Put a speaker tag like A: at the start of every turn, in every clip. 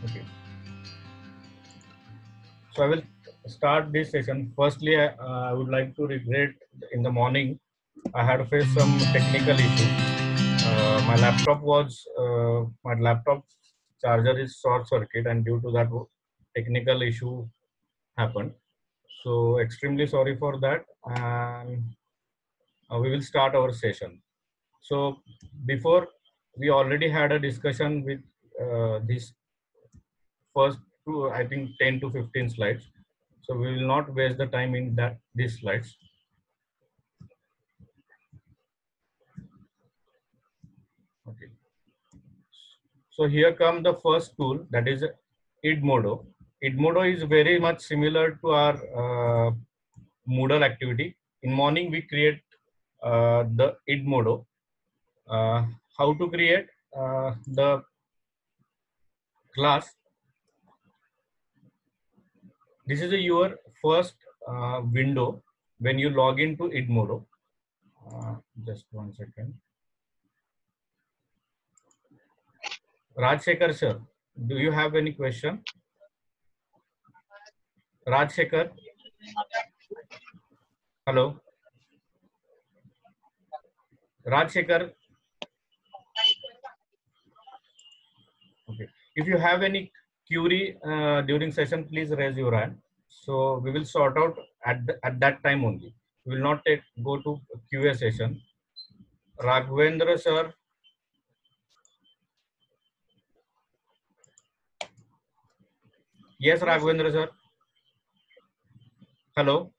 A: Okay. So I will start this session. Firstly, I would like to regret in the morning I had faced some technical issue. My laptop charger is short circuit, and due to that technical issue happened. So extremely sorry for that, and we will start our session. So before, we already had a discussion with this first two, I think 10 to 15 slides. So we will not waste the time in that these slides. Okay. So here come the first tool, that is Edmodo. Edmodo is very much similar to our Moodle activity. In morning we create the Edmodo. Uh, how to create the class? This is your first window when you log into Edmodo. Just 1 second. Rajsekhar sir, do you have any question? Rajsekhar, hello. Rajsekhar, okay. If you have any query during session, please raise your hand. So we will sort out at that time only. We will not go to QA session. Raghavendra sir, yes, Raghavendra sir. Hello,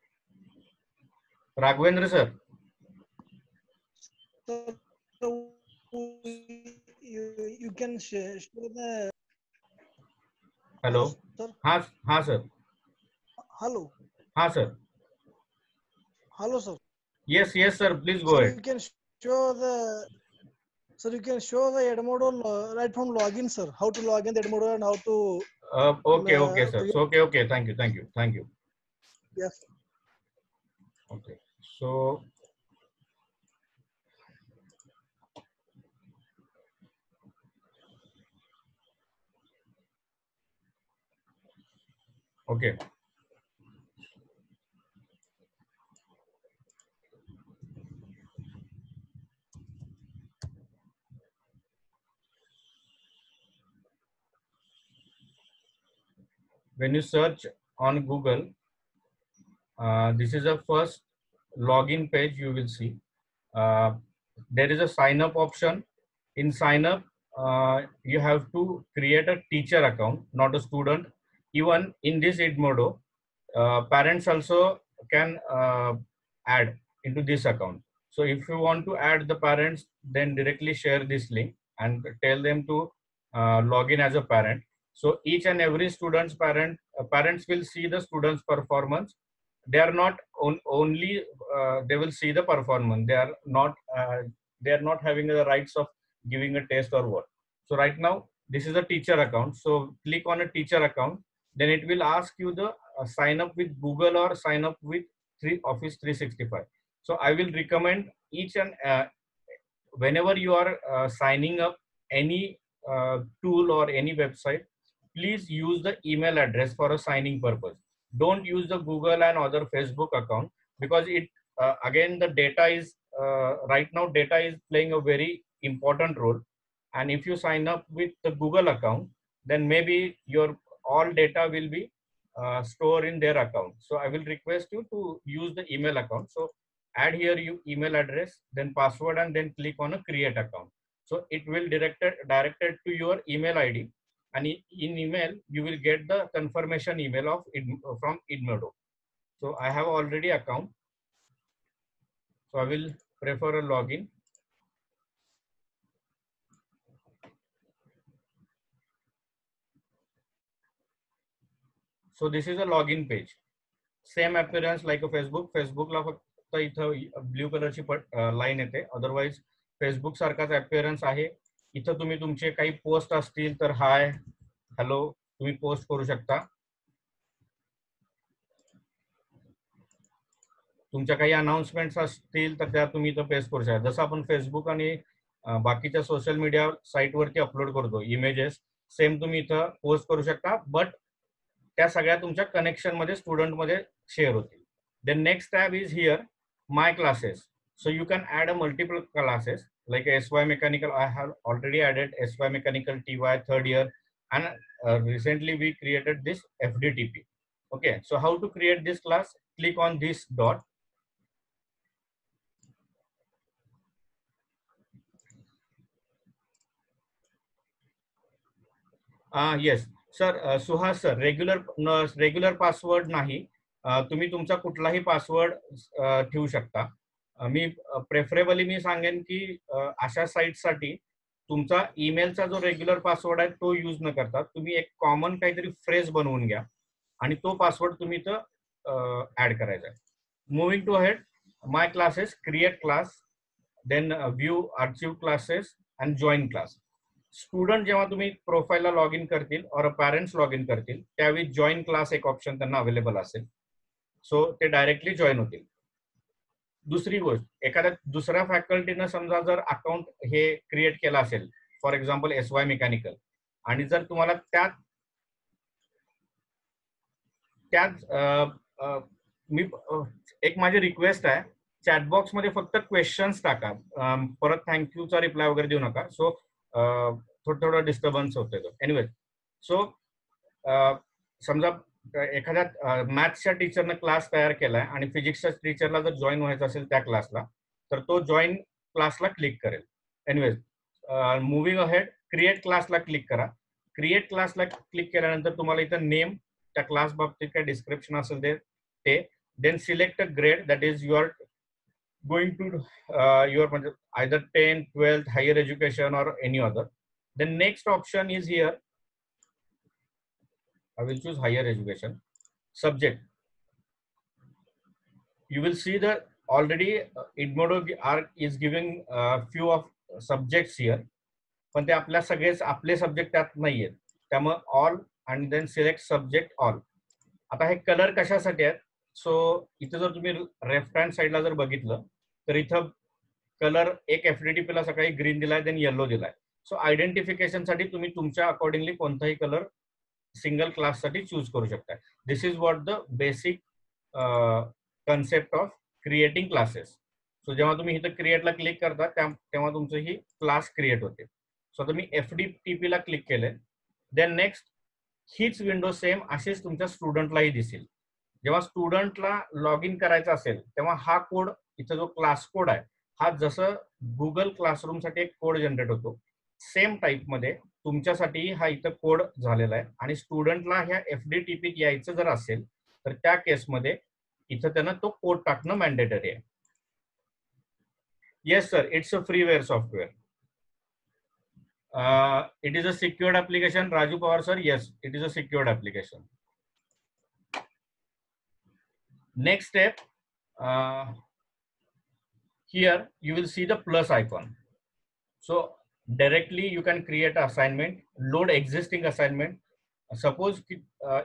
A: Raghavendra sir.
B: So you can show the.
A: Hello.
B: Sir.
A: हाँ sir.
B: Hello.
A: हाँ sir.
B: Hello sir.
A: Yes sir. Please go
B: So
A: ahead.
B: you can show the. Sir, you can show the Edmodo right from login, sir. How to log in the Edmodo and how to.
A: Okay sir. So, okay. Thank you.
B: Yes.
A: Okay. So. Okay. When you search on Google, this is the first login page you will see. There is a sign up option. In sign up, you have to create a teacher account, not a student. Even in this Edmodo, parents also can add into this account. So if you want to add the parents, then directly share this link and tell them to log in as a parent. So each and every student's parents will see the student's performance. They are not only they will see the performance. They are not having the rights of giving a test or what. So right now this is a teacher account. So click on a teacher account. Then it will ask you the sign up with Google or sign up with Office 365. So I will recommend each and whenever you are signing up any tool or any website, please use the email address for a signing purpose. Don't use the Google and other Facebook account, because it again the data is right now data is playing a very important role. And if you sign up with the Google account, then maybe your all data will be stored in their account. So I will request you to use the email account. So add here your email address, then password, and then click on a create account. So it will directed to your email ID, and in email you will get the confirmation email of from Edmodo. So I have already account, so I will prefer a login. So this is a login page. Same appearance like a Facebook. फेसबुकला फक्त इथं blue कलरची line येते. Otherwise Facebook सारखाच appearance आहे. इथं तुम्ही तुमचे काही पोस्ट असतील तर हाय, हॅलो तुम्ही पोस्ट करू शकता. तुमच्या काही अनाउन्समेंट्स असतील तर त्या तुम्ही इथं पेस्ट करू शकता. जसं आपण फेसबुक आणि बाकीच्या सोशल मीडिया साईटवरती अपलोड करतो इमेजेस, सेम तुम्ही इथं पोस्ट करू शकता, बट त्या सगळ्या तुमच्या कनेक्शन मध्ये स्टुडंट मध्ये शेअर होतील. Then next tab is here my classes. So you can add a multiple classes like SY Mechanical. I have already added SY Mechanical TY third year, and recently we created this FDTP. Okay, so how to create this class? Click on this dot. Yes, sir. Suhas sir, regular password नाही. तुम्ही तुमचा कुठलाही password ठेवू शकता. मी preferably मी सांगेन की अशा साईटसाठी तुमचा ईमेलचा जो रेग्युलर पासवर्ड आहे तो यूज न करता तुम्ही एक कॉमन काहीतरी फ्रेज बनवून घ्या आणि तो पासवर्ड तुम्ही इथं ऍड करायचा आहे. Moving to head, my classes, create class, then view archive classes and join class. Student जेव्हा तुम्ही प्रोफाईलला लॉग इन करतील और पॅरेंट्स लॉग इन करतील त्यावेळी जॉईन क्लास एक ऑप्शन त्यांना अवेलेबल असेल, सो ते डायरेक्टली जॉईन होतील. दुसरी गोष्ट, एखाद्या दुसऱ्या फॅकल्टीनं समजा जर अकाउंट हे क्रिएट केलं असेल, फॉर एक्झाम्पल SY मेकॅनिकल, आणि जर तुम्हाला मी एक माझी रिक्वेस्ट आहे, चॅटबॉक्स मध्ये फक्त क्वेश्चन्स टाका, परत थँक्यूचा रिप्लाय वगैरे देऊ नका. सो थोडं डिस्टर्बन्स होते. एनिवे, सो समजा एखाद्या मॅथ्सच्या टीचरनं क्लास तयार केलाय आणि फिजिक्सच्या टीचरला जर जॉईन व्हायचं असेल त्या क्लासला, तर तो जॉईन क्लासला क्लिक करेल. एनिवेज, मुव्हिंग अहेड, क्रिएट क्लासला क्लिक करा. क्रिएट क्लासला क्लिक केल्यानंतर तुम्हाला इथं नेम, त्या क्लास बाबतीत काय डिस्क्रिप्शन असेल ते, then select a grade that is your going to your म्हणजे either 10th 12th higher education or any other. Then next option is here, I will choose higher education. Subject. You will see that already Edmodo is giving few of subjects here. पण ते आपल्या सगळेच आपले subject त्यात नाहीयेत, त्यामुळे all आणि then select subject all. आता हे कलर कशासाठी आहेत? सो इथं जर तुम्ही लेफ्ट हँड साईडला जर बघितलं तर इथं कलर एक FDTP ला सकाळी ग्रीन दिलाय, देन येलो दिलाय. सो आयडेंटिफिकेशन साठी तुम्ही तुमच्या अकॉर्डिंगली कोणताही कलर सिंगल क्लास साठी चूज करू शकता. This is what the basic concept of creating classes. So जेव्हा तुम्ही इथं क्रिएटला क्लिक करता तेव्हा तुमचं ही क्लास क्रिएट होते. सो आता मी FDTP ला क्लिक केलंय. देन नेक्स्ट, हीच विंडो सेम अशीच तुमच्या स्टुडंटलाही दिसेल. जेव्हा स्टुडंटला लॉग इन करायचं असेल तेव्हा हा कोड, इथं जो क्लास कोड आहे, हा जसं गुगल क्लासरूम साठी एक कोड जनरेट होतो, सेम टाईप मध्ये तुमच्यासाठी हा इथं कोड झालेला आहे. आणि स्टुडंटला ह्या FDTP यायचं जर असेल तर त्या केसमध्ये इथं त्यांना तो कोड टाकणं मॅन्डेटरी आहे. Yes sir, it's a freeware software. It is a secured application. Raju Pawar sir, yes, it is a secured application. Next step, here you will see the plus icon. So directly you can create an assignment, load existing assignment. Suppose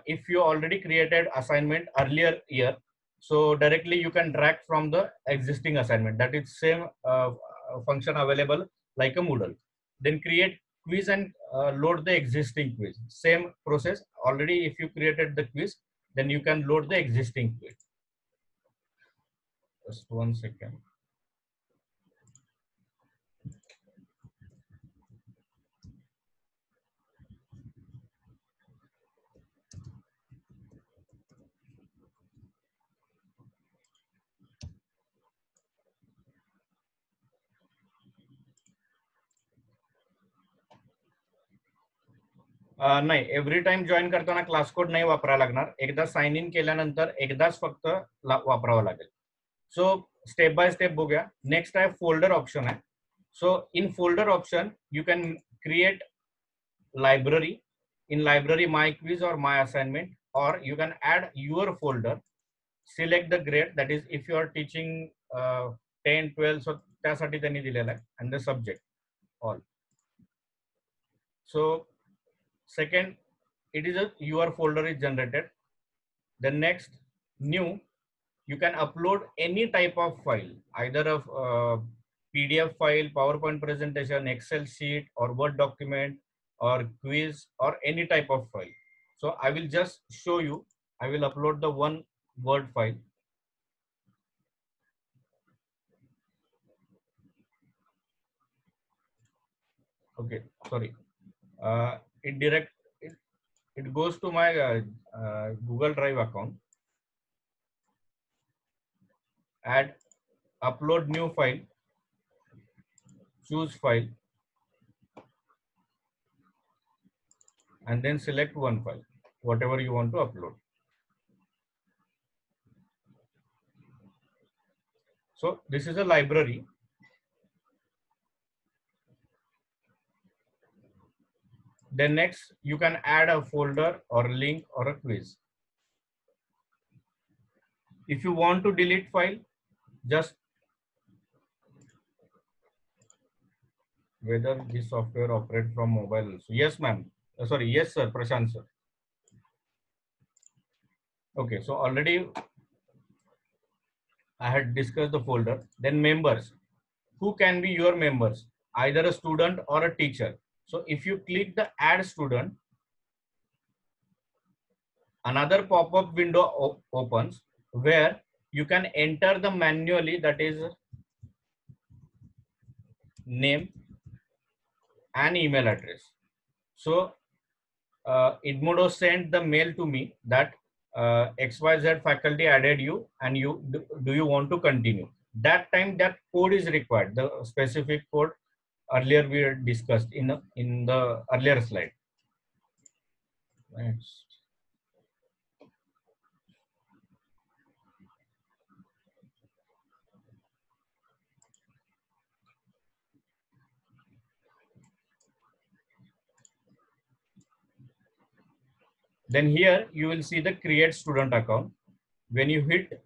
A: if you already created assignment earlier year, so directly you can drag from the existing assignment. That is same function available like a Moodle. Then create quiz and load the existing quiz. Same process. Already if you created the quiz, then you can load the existing quiz. Just 1 second. नाही, every time join करताना class code नाही वापरायला लागणार. एकदा sign in केल्यानंतर एकदाच फक्त वापरावं लागेल. सो स्टेप बाय स्टेप बघूया. नेक्स्ट आहे फोल्डर ऑप्शन आहे. So in folder option you can create library. In library, my quiz or my assignment, or you can add your folder. Select the grade, that is if you are teaching 10 12, so त्यासाठी त्यांनी दिलेला आहे, and the subject all. So second, it is a your folder is generated. Then next, new, you can upload any type of file, either of PDF file, PowerPoint presentation, Excel sheet, or Word document, or quiz, or any type of file. So I will just show you. I will upload the one Word file. Okay, sorry. It goes to my Google Drive account. Add, upload new file, choose file, and then select one file, whatever you want to upload. So this is a library. Then next, you can add a folder or link or a quiz. If you want to delete file, just whether this software operate from mobile also. Yes, ma'am. Sorry, yes, sir, Prashant, sir. Okay, so already I had discussed the folder. Then members. Who can be your members? Either a student or a teacher. So if you click the add student, another pop-up window opens where you can enter the manually, that is name and email address. So Edmodo sent the mail to me that XYZ faculty added you and you do you want to continue? That time that code is required, the specific code earlier we had discussed in the earlier slide. Next. Then here you will see the create student account. When you hit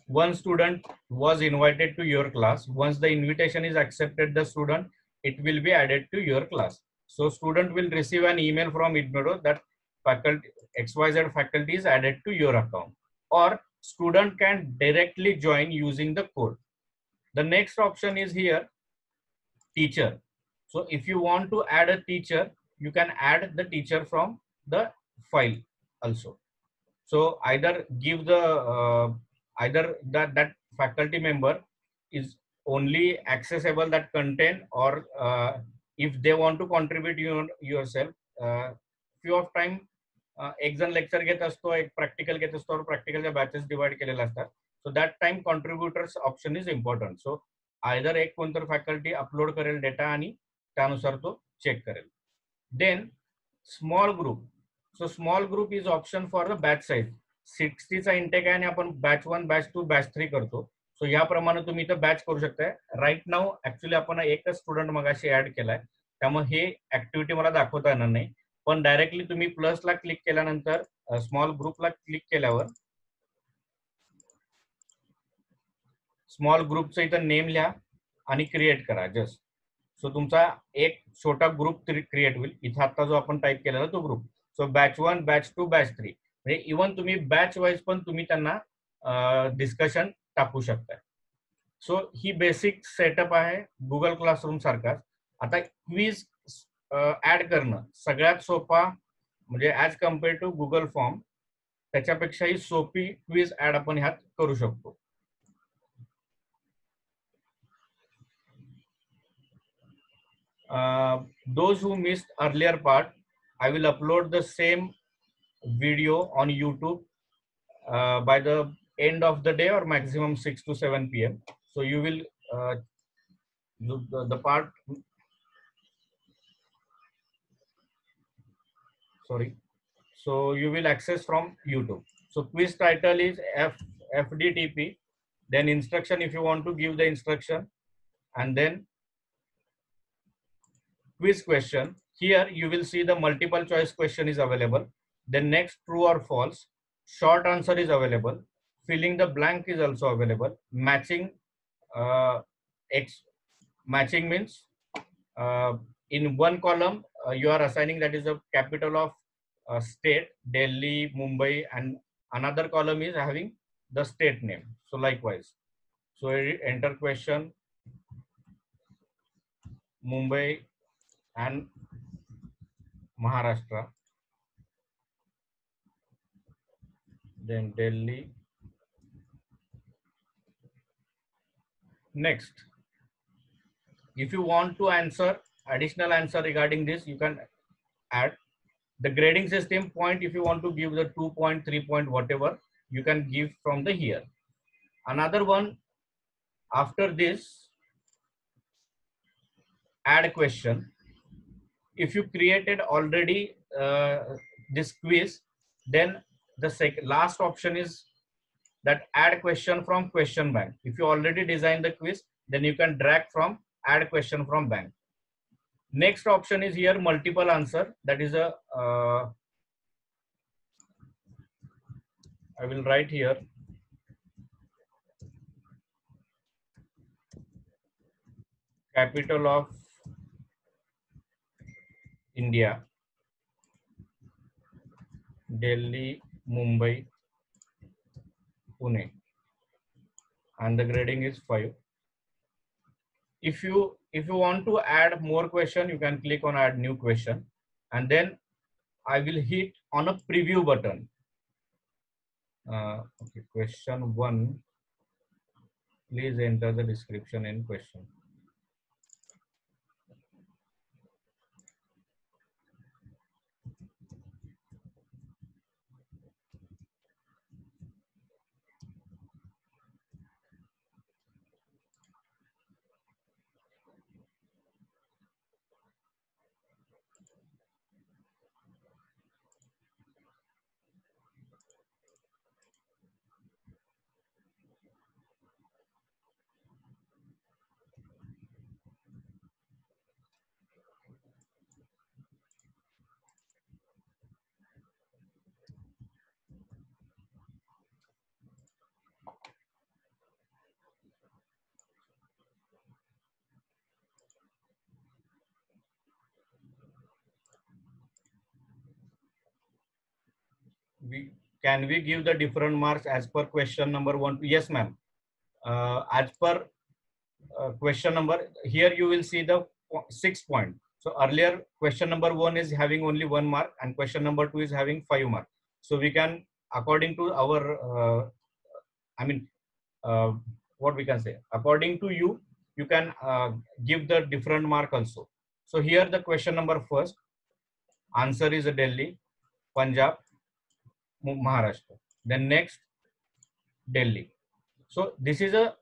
A: one student was invited to your class. Once the invitation is accepted, the student, it will be added to your class. So student will receive an email from Edmodo that faculty XYZ faculty is added to your account, or student can directly join using the code. The next option is here, teacher. So if you want to add a teacher, you can add the teacher from the file also. So either give the either that faculty member is only accessible that content, or if they want to contribute yourself. Few of time एक जण lecture घेत असतो, एक practical घेत असतो, प्रॅक्टिकलच्या batches divide केलेले असतात. So that time contributors option is important. So either एक कोणतर फॅकल्टी अपलोड करेल डेटा आणि त्यानुसार तो चेक करेल. Then small group. So small group is option for the batch size. 60चा इंटेक आहे आणि आपण बॅच 1, बॅच 2, बॅच 3 करतो. सो याप्रमाणे तुम्ही इथं बॅच करू शकताय. राईट नाव ऍक्च्युली आपण एकच स्टुडंट मगाशी ऍड केलाय, त्यामुळे हे ऍक्टिव्हिटी मला दाखवता येणार नाही. पण डायरेक्टली तुम्ही प्लसला क्लिक केल्यानंतर स्मॉल ग्रुपला क्लिक केल्यावर स्मॉल ग्रुपचं इथं नेम लिहा आणि क्रिएट करा जस्ट. सो तुमचा एक छोटा ग्रुप क्रिएट होईल. इथं आता जो आपण टाईप केलेला तो ग्रुप. सो बॅच 1, बॅच 2, बॅच 3 म्हणजे इव्हन तुम्ही बॅच वाईज पण तुम्ही त्यांना डिस्कशन टाकू शकताय. सो ही बेसिक सेटअप आहे गुगल क्लासरूम सारखाच. आता क्विज ऍड करणं सगळ्यात सोपा, म्हणजे as compare to Google form, त्याच्यापेक्षाही सोपी क्विज ऍड आपण ह्यात करू शकतो. Those who missed earlier part, I will upload the same video on YouTube by the end of the day, or maximum 6 to 7 p.m. So you will the part, sorry, so you will access from YouTube. So quiz title is FDTP, then instruction if you want to give the instruction, and then quiz question. Here you will see the multiple choice question is available. Then next, true or false, short answer is available, filling the blank is also available. Matching, matching means in one column you are assigning that is the capital of state, Delhi, Mumbai, and another column is having the state name. So likewise, so enter question Mumbai and Maharashtra, then Delhi. Next, if you want to answer additional answer regarding this, you can add the grading system point. If you want to give the 2 point, 3 point, whatever, you can give from the here. Another one, after this, add a question. If you created already this quiz, then the last option is that add question from question bank. If you already designed the quiz, then you can drag from add question from bank. Next option is here multiple answer. That is a I will write here capital of India, Delhi, Mumbai, Pune, and the grading is 5. If you want to add more question, you can click on add new question, and then I will hit on a preview button. Okay, question 1. Please enter the description in question. Can we give the different marks as per question number 1? Yes, ma'am. As per question number, here you will see the 6 point. So earlier question number 1 is having only 1 mark and question number 2 is having 5 mark. So we can, according to our what we can say, according to you, you can give the different mark also. So here the question number first, answer is Delhi, Punjab, Maharashtra. Then next, Delhi. So this is a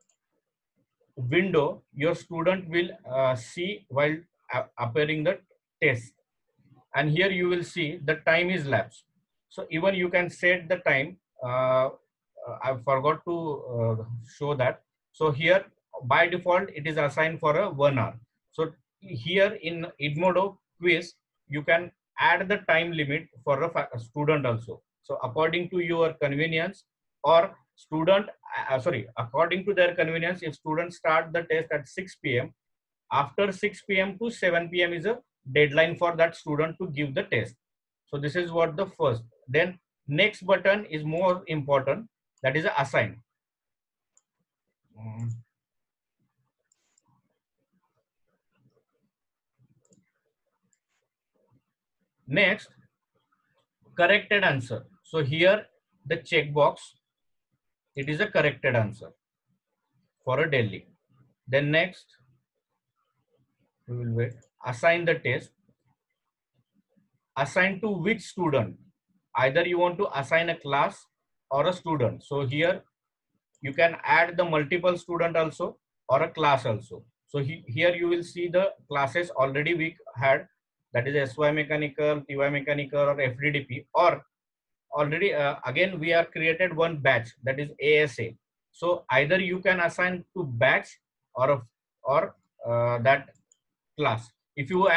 A: window your student will see while appearing the test. And here you will see the time is lapsed. So even you can set the time. I forgot to show that. So here by default it is assigned for a 1 hour. So here in Edmodo quiz you can add the time limit for a student also. So according to your convenience, or student according to their convenience, if students start the test at 6 p.m. after 6 p.m. to 7 p.m. is a deadline for that student to give the test. So this is what the first. Then next button is more important, that is assign. Next, corrected answer. So here the checkbox, it is a corrected answer for a Delhi. Then next, we will wait. Assign the test. Assign to which student? Either you want to assign a class or a student. So here you can add the multiple student also or a class also. So here you will see the classes already we had, that is SY Mechanical, TY Mechanical or FDDP, or already again we are created one batch, that is ASA. So either you can assign to batch or that class. If you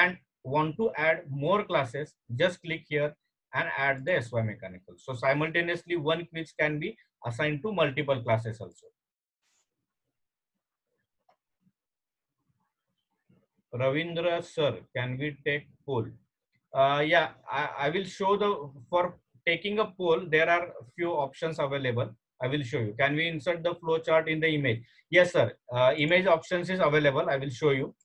A: want to add more classes, just click here and add the SY Mechanical. So simultaneously one quiz can be assigned to multiple classes also. Ravindra sir, can we take poll? Yeah, I will show the, for taking a poll, there are few options available. I will show you. Can we insert the flow chart in the image? Yes, sir. Image options is available. I will show you.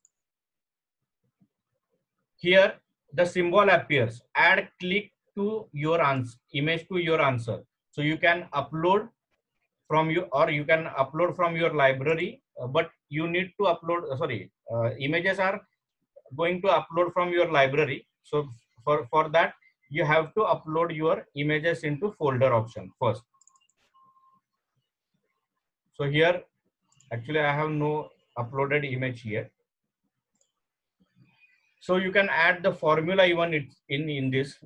A: Here, the symbol appears. Add click to your answer, image to your answer. So you can upload from you, or you can upload from your library, but you need to upload, images are going to upload from your library. So for that, you have to upload your images into folder option first. So here, actually, I have no uploaded image here. So you can add the formula even in this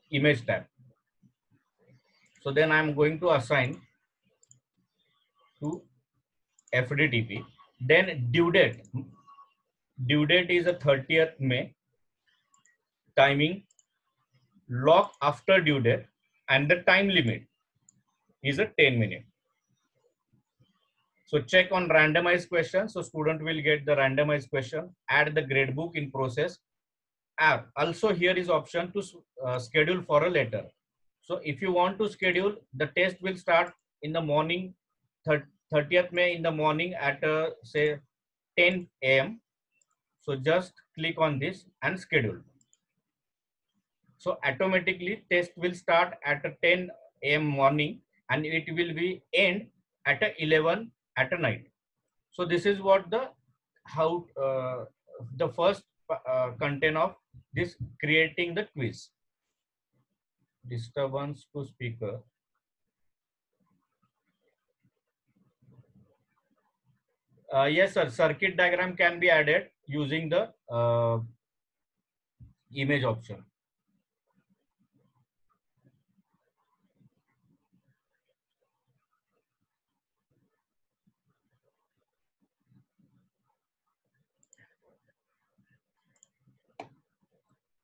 A: image tab. So then I'm going to assign to FDTP. Then due date. Due date is the 30th May. Timing, lock after due date, and the time limit is a 10 minutes. So check on randomized question. So student will get the randomized question. Add the gradebook in process. Also here is option to schedule for a later. So if you want to schedule, the test will start in the morning, 30th May in the morning at say 10 a.m. So just click on this and schedule. So automatically test will start at 10 a.m. morning and it will be end at 11 at night. So this is what the the first content of this creating the quiz. Disturbance to speaker. Yes, sir. Circuit diagram can be added using the image option.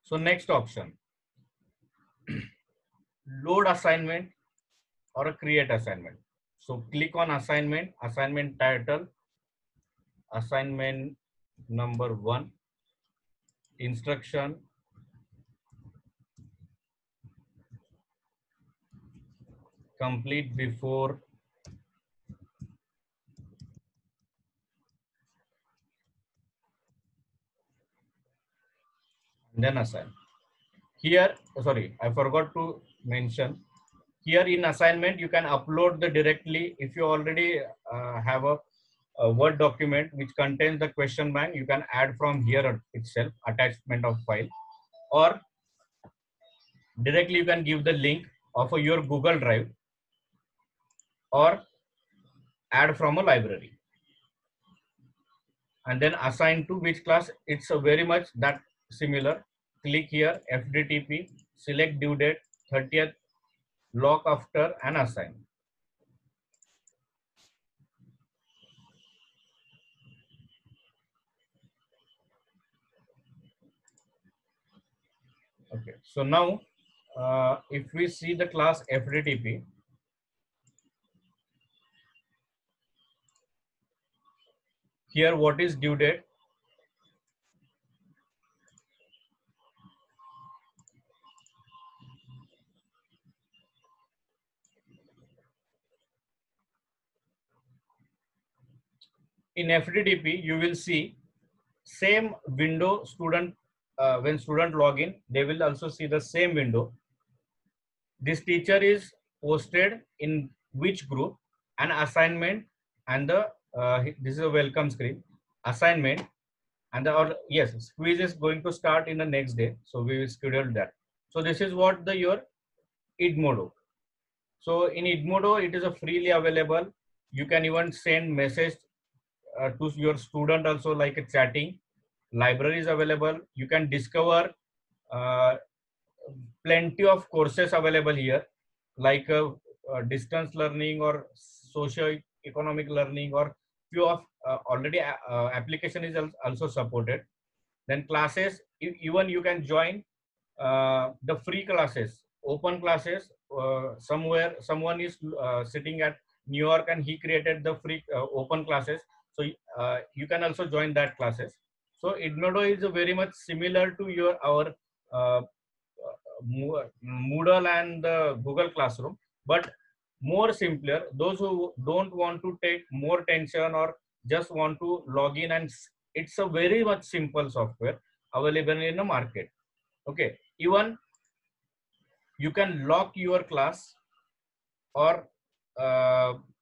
A: So next option, load assignment or create assignment. So click on assignment, assignment title, assignment number 1, instruction, complete before and then assign. Here, sorry, I forgot to mention. Here in assignment, you can upload the directly. If you already have a Word document which contains the question bank, you can add from here itself, attachment of file, or directly you can give the link of your Google Drive or add from a library. And then assign to which class. It's a very much that similar. Click here, FDTP, select due date, 30th, lock after and assign. Okay, so now if we see the class FDTP, here what is due date? In FDTP, you will see same window student, when student login, they will also see the same window. This teacher is posted in which group and assignment, and the this is a welcome screen, assignment, and the or yes, quiz is going to start in the next day. So we will schedule that. So this is what the your Edmodo. So in Edmodo, it is a freely available. You can even send message to your student also, like a chatting. Library is available. You can discover uh, plenty of courses available here, like distance learning or socio-economic learning, or few of already application is also supported. Then classes, even you can join the free classes, open classes. Somewhere someone is sitting at New York and he created the free open classes. So you can also join that classes. So Edmodo is very much similar to our Moodle and Google Classroom. But more simpler, those who don't want to take more tension or just want to log in, and it's a very much simple software available in the market. Okay, even you can lock your class, or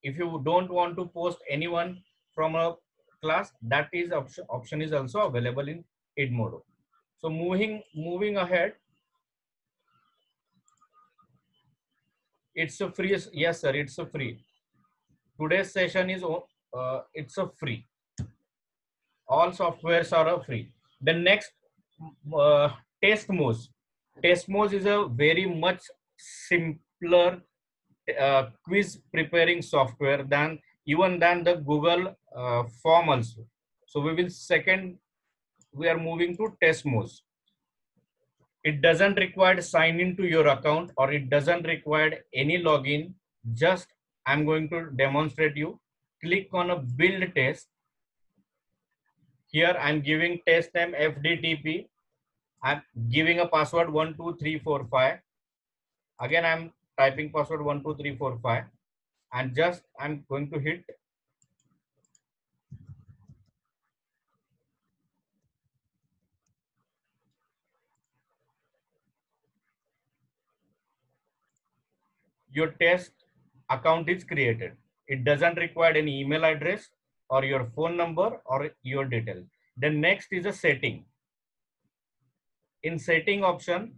A: if you don't want to post anyone from a class, that is option is also available in Edmodo. So moving ahead, it's a free. Yes, sir, it's a free. Today's session is it's a free. All softwares are a free. The next, uh, Testmos. Testmos is a very much simpler quiz preparing software than even than the Google form also. So we are moving to Testmos. It doesn't require sign into your account, or it doesn't require any login. Just I'm going to demonstrate you. Click on a build test. Here I'm giving test name FDTP. I'm giving a password 12345. Again, I'm typing password 12345, and just I'm going to hit. Your test account is created. It doesn't require any email address or your phone number or your details. Then next is a setting. In setting option,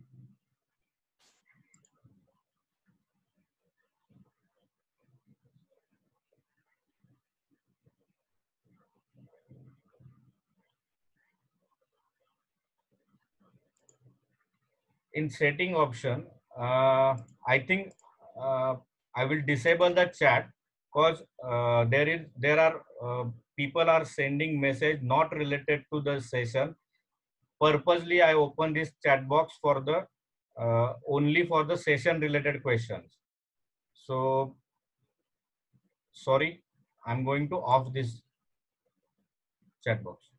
A: I think I will disable the chat, because there are people are sending message not related to the session. Purposely I open this chat box for the only for the session related questions. So sorry, I'm going to off this chat box.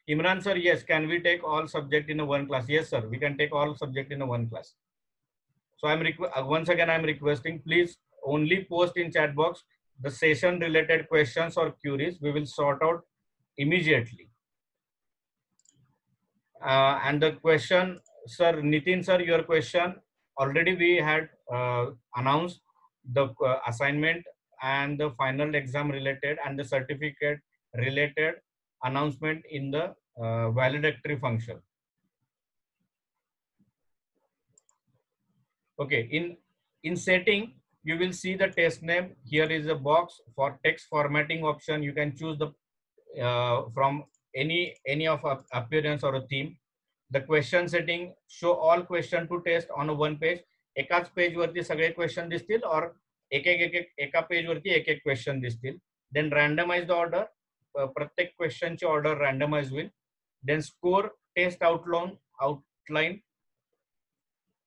A: Imran sir, yes, can we take all subject in a one class? Yes sir, we can take all subject in a one class. So once again I'm requesting, please only post in chat box the session related questions or queries. We will sort out immediately. And the question, sir, Nitin sir, your question, already we had announced the assignment and the final exam related and the certificate related announcement in the valedictory function. Okay, in setting, you will see the test name. Here is a box for text formatting option. You can choose the from any of appearance or a theme. The question setting, show all question to test on a one page. एकाच page वरती सगळे question दिसतील, और एका page वरती एक question दिसतील. Then रँडमाइज्ड order, प्रत्येक क्वेश्चनची ऑर्डर रँडमाइज होईल. Then score, test outline.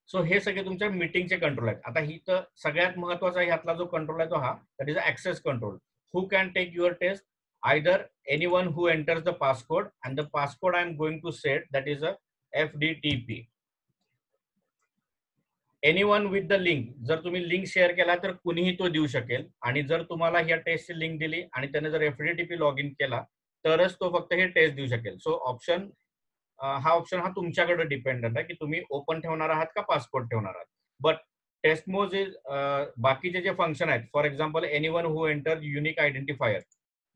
A: So हे सगळे तुमच्या मीटिंगचे कंट्रोल आहेत. आता ही तर सगळ्यात महत्वाचा ह्यातला जो कंट्रोल आहे तो हा, that is access control. Who can take your test? Either anyone who enters the passcode, and the passcode I'm going to set, that is a FDTP. Anyone with the link, जर तुम्ही link share केला तर कुणीही तो देऊ शकेल. आणि जर तुम्हाला ह्या टेस्टची लिंक दिली आणि त्याने जर FDTP लॉग इन केला तरच तो फक्त हे टेस्ट देऊ शकेल. सो ऑप्शन हा तुमच्याकडे डिपेंडंट आहे की तुम्ही ओपन ठेवणार आहात का पासपोर्ट ठेवणार आहात. बट टेस्टमोज इज बाकीचे जे फंक्शन आहेत, for example anyone who enter unique identifier,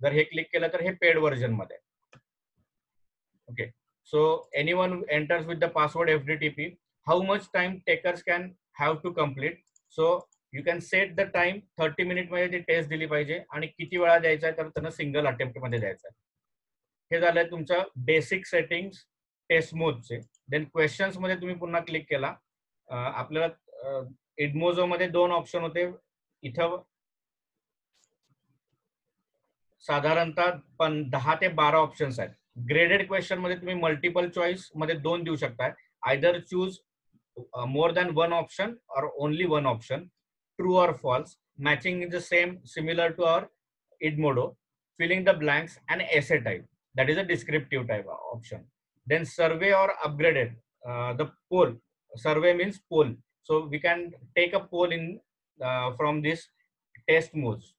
A: जर हे क्लिक केलं तर हे पेड व्हर्जन मध्ये. Okay, so anyone enters with the password FDTP, how much time takers can have to complete. So you can set the time. 30 minute मध्ये ती test दिली पाहिजे, आणि किती वेळा द्यायचा आहे तर त्यांना सिंगल अटेम्प्ट मध्ये द्यायचा आहे. हे झालंय तुमचं बेसिक सेटिंग्स टेस्टमोजचे. देन क्वेश्चन्स मध्ये तुम्ही पुन्हा क्लिक केला, आपल्याला एडमोजो मध्ये 2 ऑप्शन होते. इथं साधारणतः 10 ते 12 ऑप्शन्स आहेत. ग्रेडेड क्वेश्चन मध्ये तुम्ही मल्टिपल चॉईस मध्ये 2 देऊ शकता. Either choose more than one option or only one option, true or false. Matching is the same, similar to our Edmodo. Filling the blanks, and essay type, that is a descriptive type option. Then survey or upgraded, the poll. Survey means poll. So we can take a poll in from this test modes.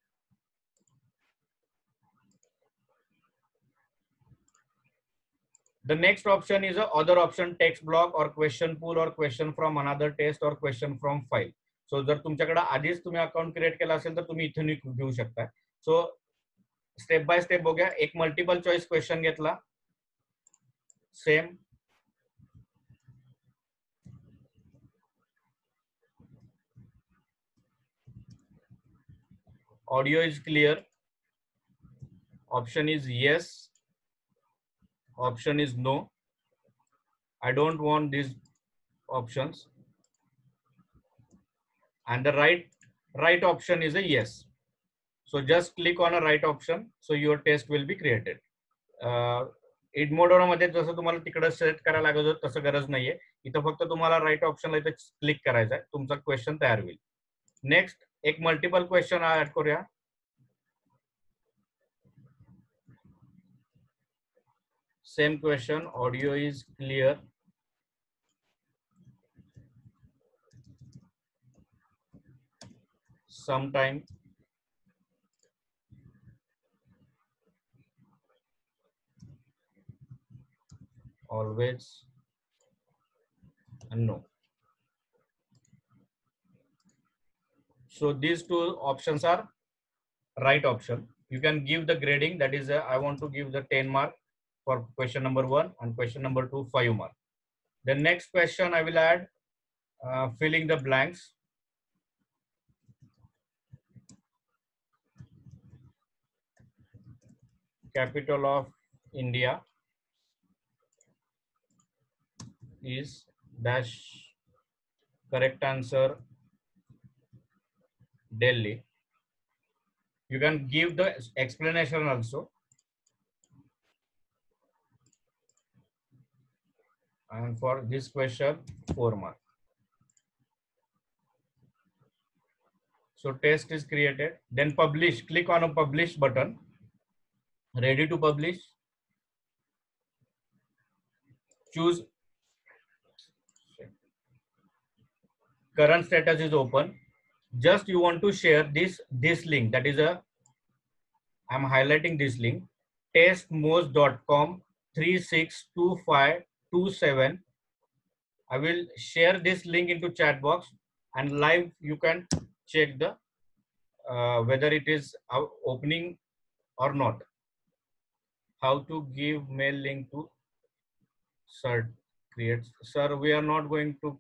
A: The next option is a other option, text block or question pool or question from another test or question from file. So जर तुमच्याकडे आधीच तुम्ही account create केला असेल तर तुम्ही इथून घेऊ शकता. सो स्टेप बाय स्टेप बघूया. एक मल्टिपल चॉईस क्वेश्चन घेतला, same audio is clear, option is yes, option is no, I don't want these options, and the right option is a yes. So just click on a right option, so your test will be created. Edmodo मध्ये जसं तुम्हाला तिकडे set करायला लागत होतं तसं गरज नाहीये. इथं फक्त तुम्हाला राईट ऑप्शनला इथं क्लिक करायचं आहे, तुमचा क्वेश्चन तयार होईल. नेक्स्ट एक मल्टिपल क्वेश्चन ऍड करूया. Same question, audio is clear, sometime, always, and no. So these two options are right option. You can give the grading, that is I want to give the 10 mark for question number 1 and question number 2 5 mark. The next question I will add filling the blanks. Capital of India is dash, correct answer Delhi. You can give the explanation also. And for this question 4 mark. So test is created, then publish, click on a publish button. Ready to publish, choose current status is open. Just you want to share this link, that is I'm highlighting this link, testmoz.com 362527. I will share this link into chat box, and live you can check the whether it is opening or not. How to give mail link to cert creates. Sir, we are not going to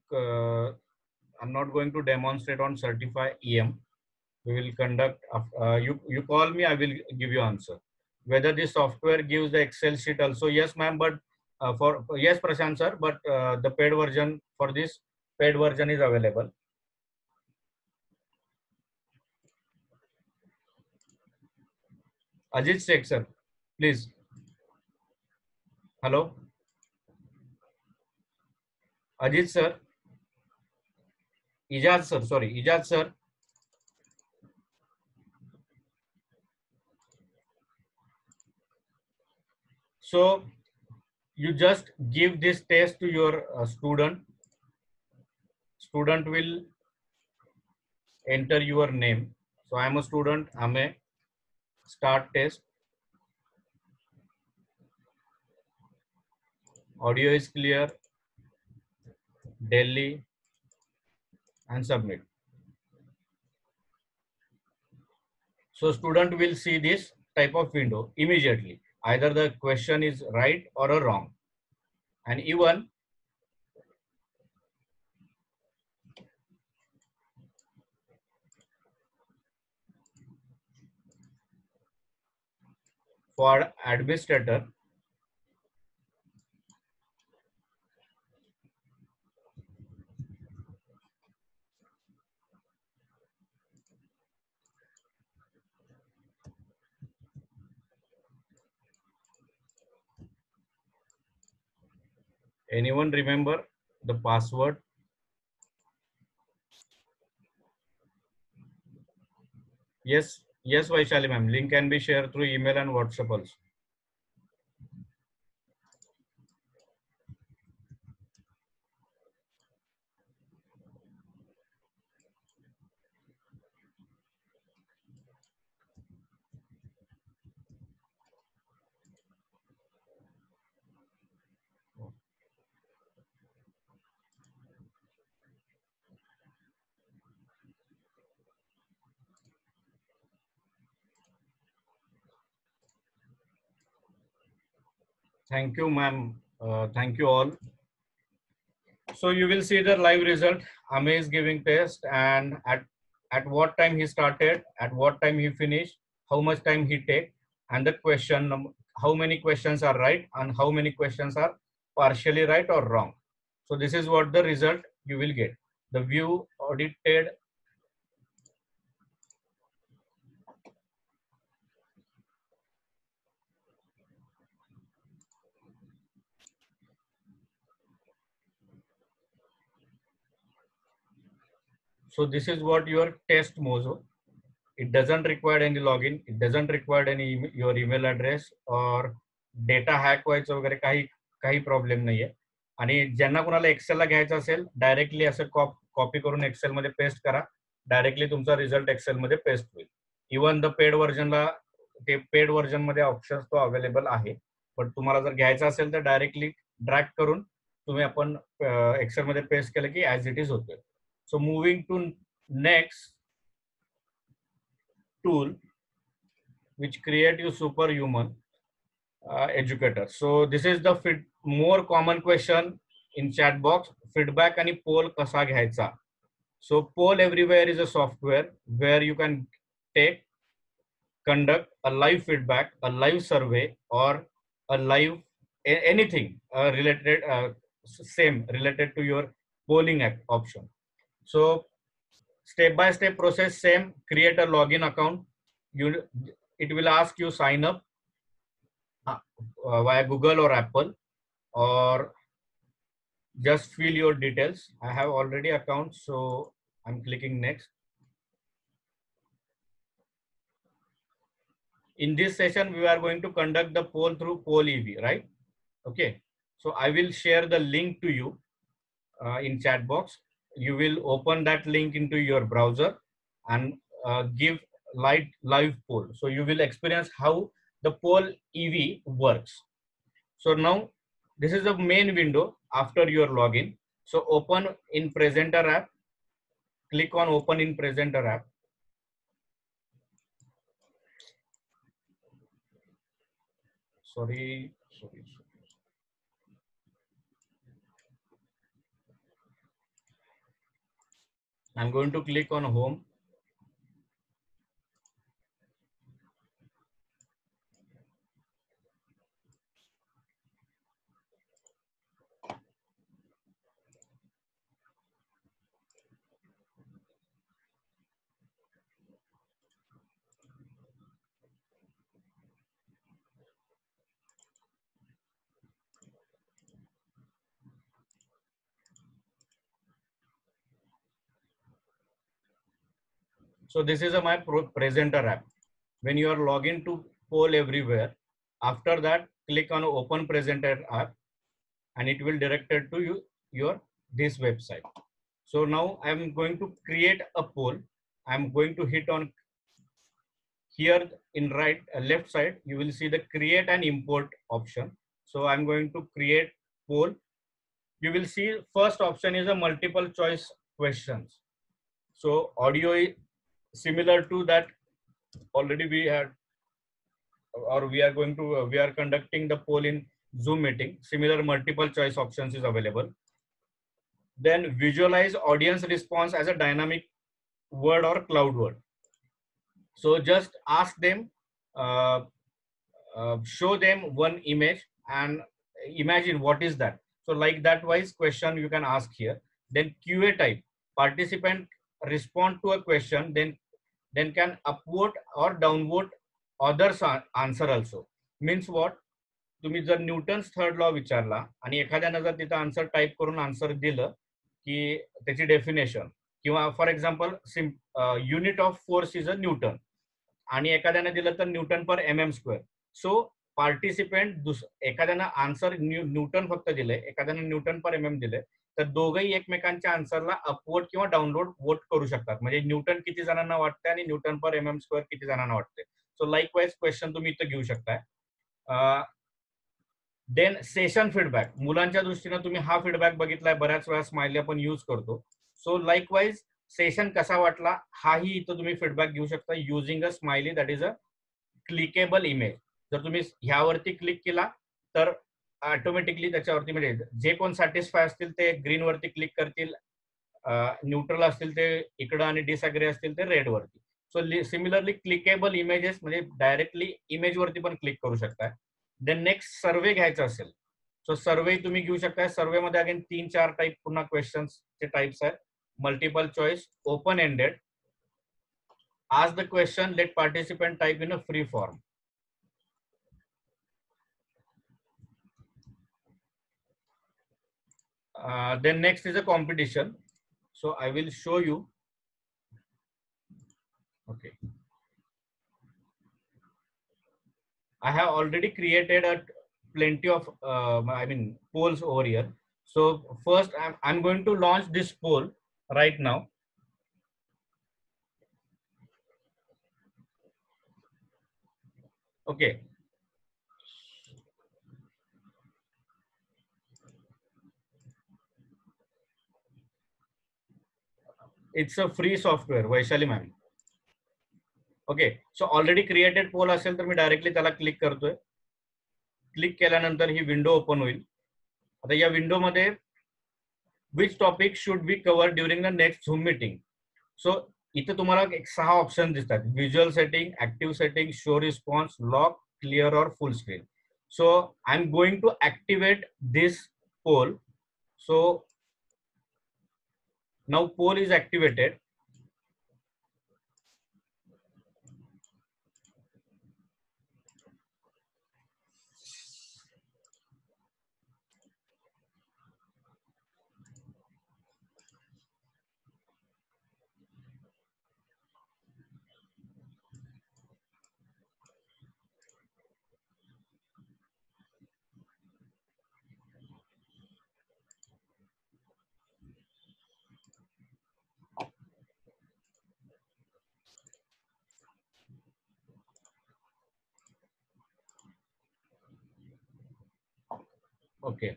A: I'm not going to demonstrate on Certify EM. We will conduct, you call me, I will give you answer. Whether this software gives the Excel sheet also, yes ma'am, but yes Prashant sir, but the paid version, for this paid version is available. Ajit Sheikh sir, please. Hello. Ajit sir. Ijaz sir, sorry, Ijaz sir. So you just give this test to your student. Student will enter your name. So I am a student, Ame. Start test. Audio is clear. Delhi, and submit. So student will see this type of window immediately. Either the question is right or a wrong. And even for administrator, anyone remember the password? Yes, yes, Vaishali ma'am. Link can be shared through email and WhatsApp also. Thank you, ma'am. Thank you all. So you will see the live result. Ame is giving test, and at what time he started, at what time he finished, how much time he take, and the question, how many questions are right and how many questions are partially right or wrong. So this is what the result you will get. The view audited. So this is what your test Mozo. It doesn't require any login. It doesn't require any your email address or data hack व्हायचं वगैरे काही problem नाहीये. आणि ज्यांना कोणाला एक्सेलला घ्यायचं असेल directly असं कॉपी करून एक्सेल मध्ये पेस्ट करा. डायरेक्टली तुमचा रिझल्ट एक्सेल मध्ये पेस्ट होईल. इवन द पेड व्हर्जनला ते पेड व्हर्जन मध्ये ऑप्शन्स तो अवेलेबल आहे. पण तुम्हाला जर घ्यायचं असेल तर डायरेक्टली ड्रॅग करून तुम्ही आपण एक्सेल मध्ये पेस्ट केलं की ऍज इट इज होते. So moving to next tool which create you superhuman educator. So this is the more common question in chat box. Feedback आणि poll कसा घ्यायचा. So poll everywhere is a software where you can conduct a live feedback, a live survey, or a live anything related same related to your polling option. So step by step process same. Create a login account. It will ask you sign up via Google or Apple, or just fill your details. I have already account, so I'm clicking next. In this session we are going to conduct the poll through PollEV, right? Okay, so I will share the link to you in chat box. You will open that link into your browser and give live poll. So you will experience how the PollEV works. So now this is the main window after your login. So open in presenter app. Click on open in presenter app. Sorry. I'm going to click on home. So this is my presenter app. When you are login to poll everywhere, after that click on open presenter app, and it will direct it to your this website. So now I am going to create a poll. I am going to hit on here in left side. You will see the create and import option. So I'm going to create poll. You will see first option is a multiple choice questions. So audio is similar to that already we had, or we are going to we are conducting the poll in Zoom meeting. Similar multiple choice options is available. Then visualize audience response as a dynamic word or cloud word. So just ask them, show them one image and imagine what is that. So like that wise question you can ask here. Then QA type, participant respond to a question, then can upvote or downvote others answer also. Means what? तुम्ही जर Newton's third law विचारला आणि एखाद्यानं जर तिथं answer type करून answer दिलं की त्याची डेफिनेशन, किंवा for example unit of force is a Newton, आणि एखाद्याने दिलं तर न्यूटन पर MM स्क्वेअर. सो पार्टिसिपेंट एखाद्यानं आन्सर न्यूटन फक्त दिले, एखाद्यानं न्यूटन पर MM दिले, तर दोघंही एकमेकांच्या आन्सरला अपवोट किंवा डाउनलोड वोट करू शकतात. म्हणजे न्यूटन किती जणांना वाटते आणि न्यूटन पर MM स्क्वेअर किती जणांना वाटते. सो लाईक वाईज क्वेश्चन तुम्ही इथं घेऊ शकताय. देन सेशन फीडबॅक, मुलांच्या दृष्टीने तुम्ही हा फीडबॅक बघितलाय बऱ्याच वेळा, स्माइली आपण यूज करतो. सो लाईक वाईज सेशन कसा वाटला हाही इथं तुम्ही फीडबॅक घेऊ शकता using a smiley that is a clickable image. जर तुम्ही ह्यावरती क्लिक केला तर ऑटोमॅटिकली त्याच्यावरती म्हणजे जे कोण सॅटिस्फाय असतील ते ग्रीन वरती क्लिक करतील, न्यूट्रल असतील ते इकडं आणि डिसअग्री असतील ते रेड वरती. सो सिमिलरली क्लिकेबल इमेजेस म्हणजे डायरेक्टली इमेज वरती पण क्लिक करू शकताय. देन नेक्स्ट सर्वे घ्यायचा असेल, सो सर्वे तुम्ही घेऊ शकताय. सर्वे मध्ये अगेन 3-4 टाईप पुन्हा क्वेश्चन्सचे टाइप्स आहेत. Multiple choice, open ended, ask the question, let participant type in a free form. Then next is a competition. So I will show you. Okay. I have already created a plenty of polls over here. So first I'm going to launch this poll right now. Okay. It's a free software, Vaishali ma'am. Okay, so already created poll असेल तर मी directly त्याला click करतोय. Click केल्यानंतर ही window open होईल. आता या विंडोमध्ये which topic should be cover during the next Zoom meeting. So इथे तुम्हाला एक 6 ऑप्शन दिसतात. Visual setting, active setting, show response, lock, clear और full screen. So I am going to activate this poll. So now poll is activated. Okay.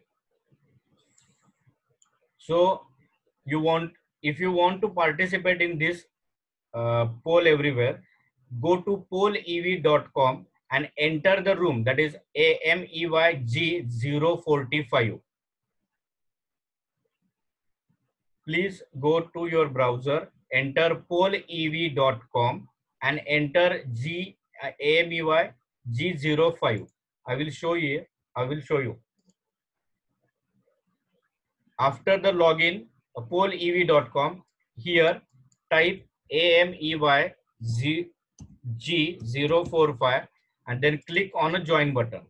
A: So if you want to participate in this poll everywhere, go to pollev.com and enter the room, that is AMEYG045. Please go to your browser, enter pollev.com and enter AMEYG05. I will show you. After the login, pollev.com, here type AMEYG045 and then click on a join button.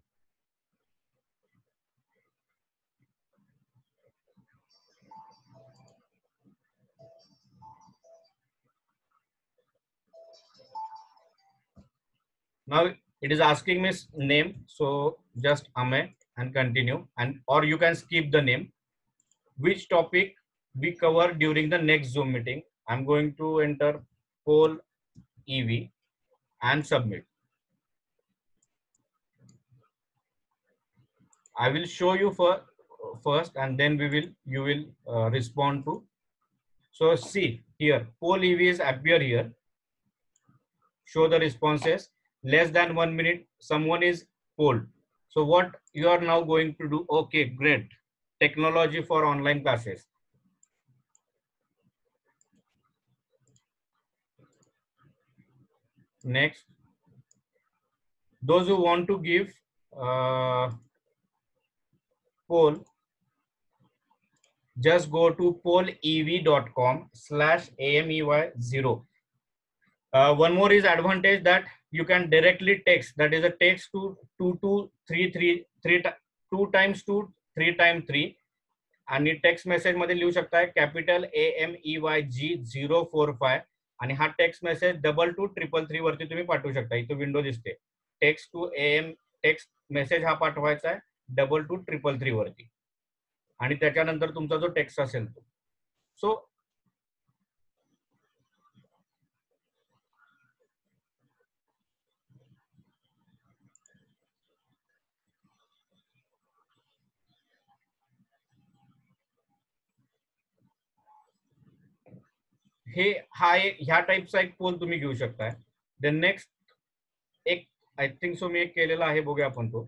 A: Now it is asking me name, so just Ame and continue, and or you can skip the name. Which topic we cover during the next Zoom meeting? I'm going to enter poll EV and submit. I will show you first and then you will respond to. So see here, poll EVs appear here. Show the responses. Less than 1 minute, someone is polled. So what you are now going to do? Okay, great. Technology for online classes. Next, those who want to give poll, just go to pollev.com/AMEY0. One more is advantage that you can directly text, that is a text to 2 times 2 3 times 3 आणि text message मध्ये लिहू शकताय capital AMEYG045 आणि हा text message 22333 वरती तुम्ही पाठवू शकता. इथे विंडो दिसते, टेक्स्ट टू टेक्स्ट मेसेज हा पाठवायचा आहे 22333 वरती आणि त्याच्यानंतर तुमचा जो टेक्स्ट असेल तो. सो ह्या टाईपचा एक पोल तुम्ही घेऊ शकताय. देन नेक्स्ट एक आय थिंक सो मी एक केलेला आहे, बघूया आपण तो.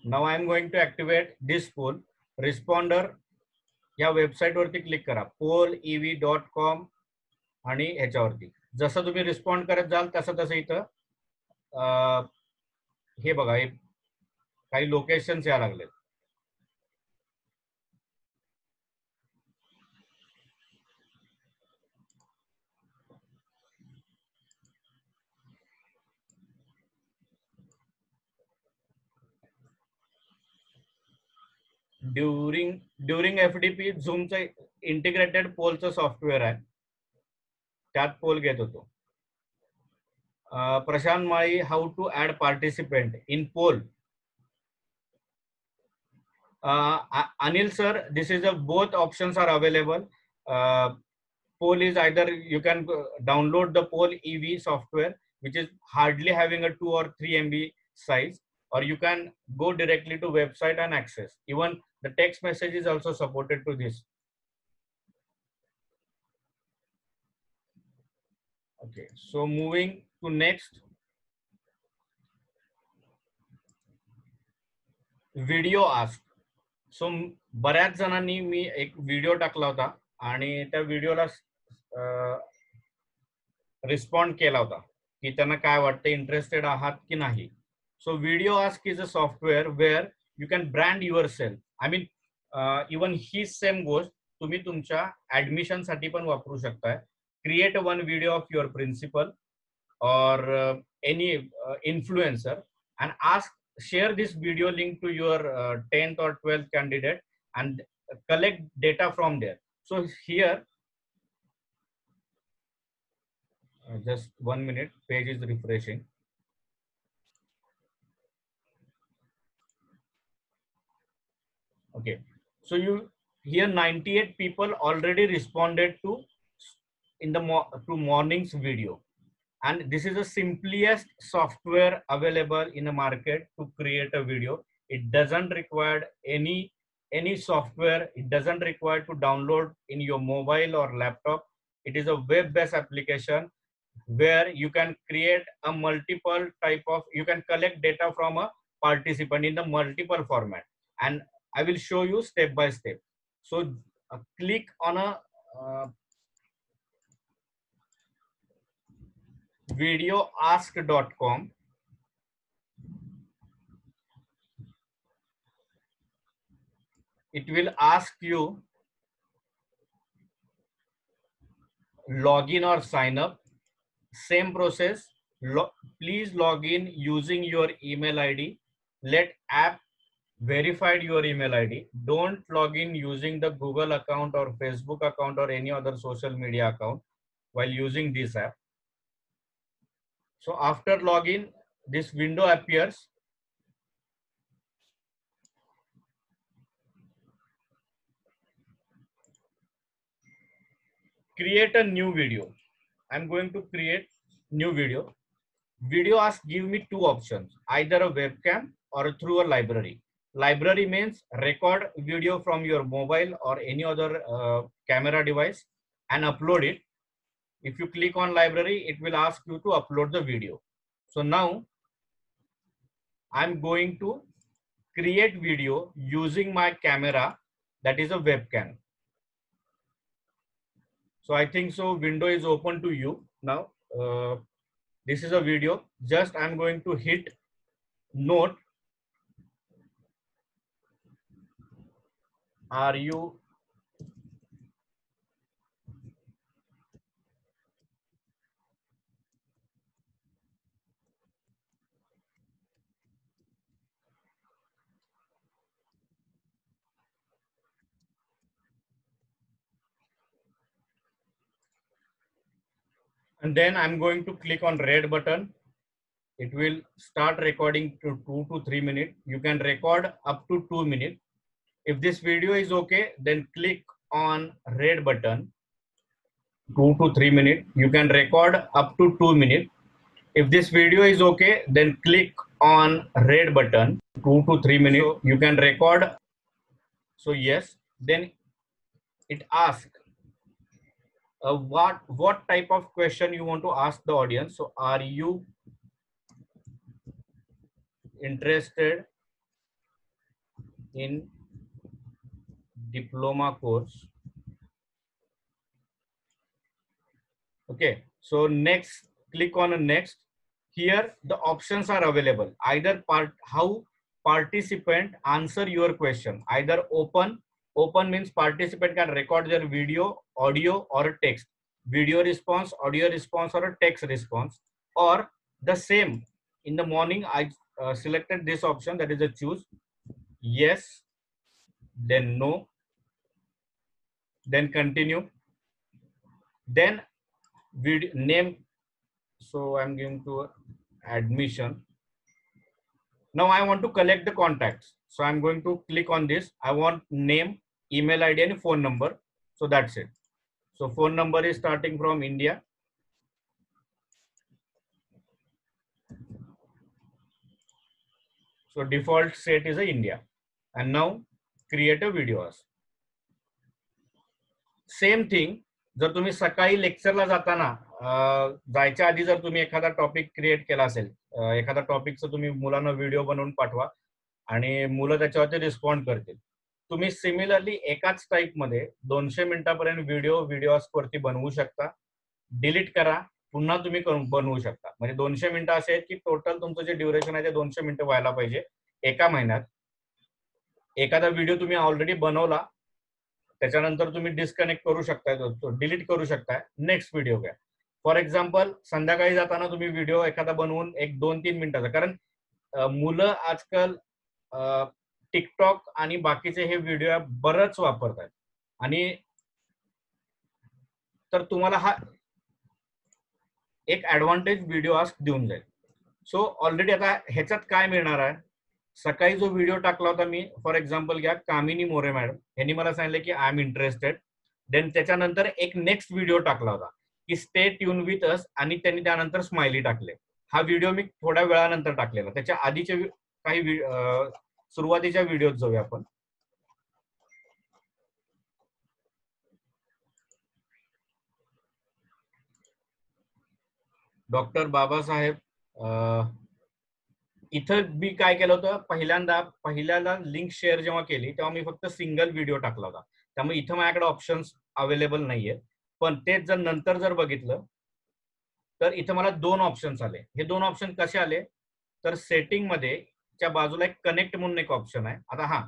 A: Now I am going to activate this poll. Responder या वेबसाईट वरती क्लिक करा, pollev.com, आणि ह्याच्यावरती जसं तुम्ही रिस्पॉन्ड करत जाल तसं तसं इथं हे बघा, हे काही लोकेशन्स या लागले. ड्युरिंग एफडीपी झूमचं इंटिग्रेटेड पोलचं सॉफ्टवेअर आहे, त्यात पोल घेत होतो. Prashant Mali, how to add participant in poll. Anil sir, this is both options are available. Poll is either you can download the Poll EV software, which is hardly having a 2 or 3 MB size, or you can go directly to website and access. Even the text message is also supported to this. Okay, so moving to next, video ask. सो बऱ्याच जणांनी मी एक video टाकला होता आणि त्या व्हिडिओला respond केला होता की त्यांना काय वाटतं, इंटरेस्टेड आहात की नाही. So video ask is a software where you can brand yourself. I mean even ही सेम गोष्ट तुम्ही तुमच्या ऍडमिशन साठी पण वापरू शकताय. Create one video of your principal or any influencer and share this video link to your 10th or 12th candidate and collect data from there. So here, just 1 minute, page is refreshing. Okay, so you here 98 people already responded to morning's video. And this is the simplest software available in the market to create a video. It doesn't require any software. It doesn't require to download in your mobile or laptop. It is a web-based application where you can create a multiple type of, you can collect data from a participant in the multiple format. And I will show you step by step. So click on a videoask.com. It will ask you login or sign up. Same process. Please log in using your email ID. Let app verified your email ID. Don't log in using the Google account or Facebook account or any other social media account while using this app. So after login, this window appears. Create a new video. I'm going to create new video. Video ask give me two options, either a webcam or through a library. Library means record video from your mobile or any other camera device and upload it. If you click on library, it will ask you to upload the video. So now I'm going to create video using my camera, that is a webcam. So I think so window is open to you now. This is a video. Just I'm going to hit note. Are you and then I'm going to click on red button. It will start recording to 2 to 3 minutes. You can record up to 2 minutes. If this video is okay, then click on red button. 2 to 3 minutes. You can record up to 2 minutes. If this video is okay, then click on red button. 2 to 3 minutes. So you can record. So yes, then it asks what type of question you want to ask the audience. So are you interested in diploma course. Okay, so next, click on next. Here the options are available. Either how participant answer your question. Either open means participant can record their video, audio, or text. Video response, audio response, or a text response. Or the same. In the morning, I selected this option, that is a choose. Yes, then no, then continue, then video name. So I'm going to admission. Now I want to collect the contacts. So I'm going to click on this. I want name, email ID, and phone number. So that's it. So phone number is starting from India. So default state is India. And now create a video. Same thing, जर तुम्ही सकाळी लेक्चरला जाताना जायच्या आधी जर तुम्ही एखादा topic create केला असेल, एखादा टॉपिकचं तुम्ही मुलांना व्हिडिओ बनवून पाठवा आणि मुलं त्याच्यावरती रिस्पॉन्ड करतील. तुम्ही सिमिलरली एकाच टाईप मध्ये 200 मिनिटापर्यंत व्हिडिओ वरती बनवू शकता. डिलीट करा, पुन्हा तुम्ही बनवू शकता. म्हणजे 200 मिनिटं असे आहेत की टोटल तुमचं जे ड्युरेशन आहे ते 200 मिनिटं व्हायला पाहिजे एका महिन्यात. एखादा व्हिडिओ तुम्ही ऑलरेडी बनवला, त्याच्यानंतर तुम्ही डिस्कनेक्ट करू शकताय, डिलीट करू शकताय, नेक्स्ट व्हिडिओ घ्या. फॉर एक्झाम्पल संध्याकाळी जाताना तुम्ही व्हिडिओ एखादा बनवून एक 2-3 मिनिटाचा, कारण मुलं आजकाल टिकटॉक आणि बाकीचे हे व्हिडिओ बरंच वापरतात आणि तर तुम्हाला हा एक ऍडव्हान्टेज व्हिडिओ आस्क देऊन जाईल. सो ऑलरेडी आता ह्याच्यात काय मिळणार आहे, सकाळी जो व्हिडिओ टाकला होता मी, फॉर एक्झाम्पल घ्या कामिनी मोरे मॅडम, यांनी मला सांगितलं की आय एम इंटरेस्टेड. देन त्याच्यानंतर एक नेक्स्ट व्हिडिओ टाकला होता की स्टे ट्यून विथ अस, आणि त्यांनी त्यानंतर स्माइली टाकले. हा व्हिडिओ मी थोड्या वेळानंतर टाकलेला. त्याच्या आधीचे काही सुरुवातीच्या व्हिडिओत जाऊया आपण. डॉक्टर बाबासाहेब, इथं मी काय केलं होतं, पहिल्यांदा लिंक शेअर जेव्हा केली तेव्हा मी फक्त सिंगल व्हिडिओ टाकला होता, त्यामुळे इथं माझ्याकडे ऑप्शन्स अवेलेबल नाहीये. पण तेच जर नंतर जर बघितलं तर इथं मला 2 ऑप्शन्स आले. हे 2 ऑप्शन कसे आले, तर सेटिंग मध्ये च्या बाजूला एक कनेक्ट म्हणून एक ऑप्शन आहे. आता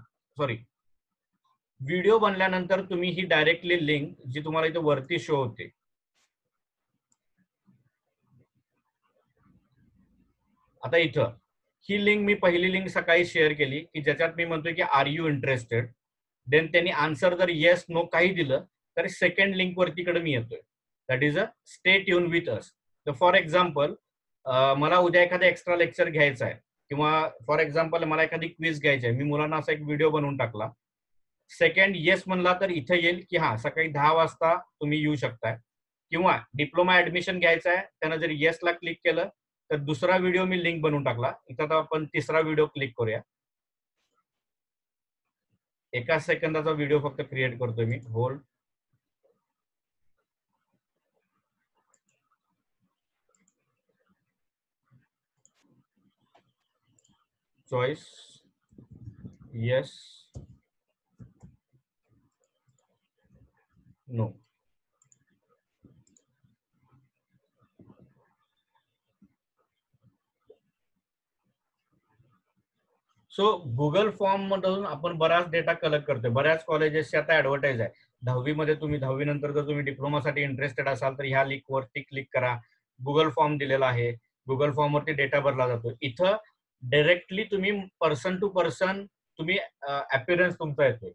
A: व्हिडिओ बनल्यानंतर तुम्ही ही डायरेक्टली लिंक जी तुम्हाला इथे वरती शो होते, आता इथं ही लिंक मी पहिली लिंक सकाळी शेअर केली की ज्याच्यात मी म्हणतोय की आर यू इंटरेस्टेड. देन त्यांनी आन्सर जर येस नो काही दिलं तर सेकंड लिंक वरती कडे मी येतोय, that is a stay tune with अस. तर फॉर एक्झाम्पल मला उद्या एखादा एक्स्ट्रा लेक्चर घ्यायचा आहे, किंवा फॉर एक्झाम्पल मला एखादी क्विज घ्यायची आहे, मी मुलांना असा एक व्हिडिओ बनवून टाकला, सेकंड येस म्हणला तर इथे येईल की हा सकाळी 10 वाजता तुम्ही येऊ शकताय. किंवा डिप्लोमा ऍडमिशन घ्यायचा आहे, त्यानं जर येसला क्लिक केलं तर दुसरा व्हिडिओ मी लिंक बनवून टाकला. इथं आता आपण तिसरा व्हिडिओ क्लिक करूया. एका सेकंदाचा व्हिडिओ फक्त क्रिएट करतोय मी, hold. Choice yes no. So Google form मधून आपण बराच डेटा कलेक्ट करतोय. बऱ्याच कॉलेजेसची आता ऍडव्हर्टाईज आहे, 10वी मध्ये तुम्ही 10वी नंतर जर तुम्ही डिप्लोमासाठी इंटरेस्टेड असाल तर ह्या लिंक वरती क्लिक करा. गुगल फॉर्म दिलेला आहे, गुगल फॉर्म वरती डेटा भरला जातो. इथं डायरेक्टली तुम्ही पर्सन टू पर्सन तुम्ही अपीअरन्स तुमचा येतोय.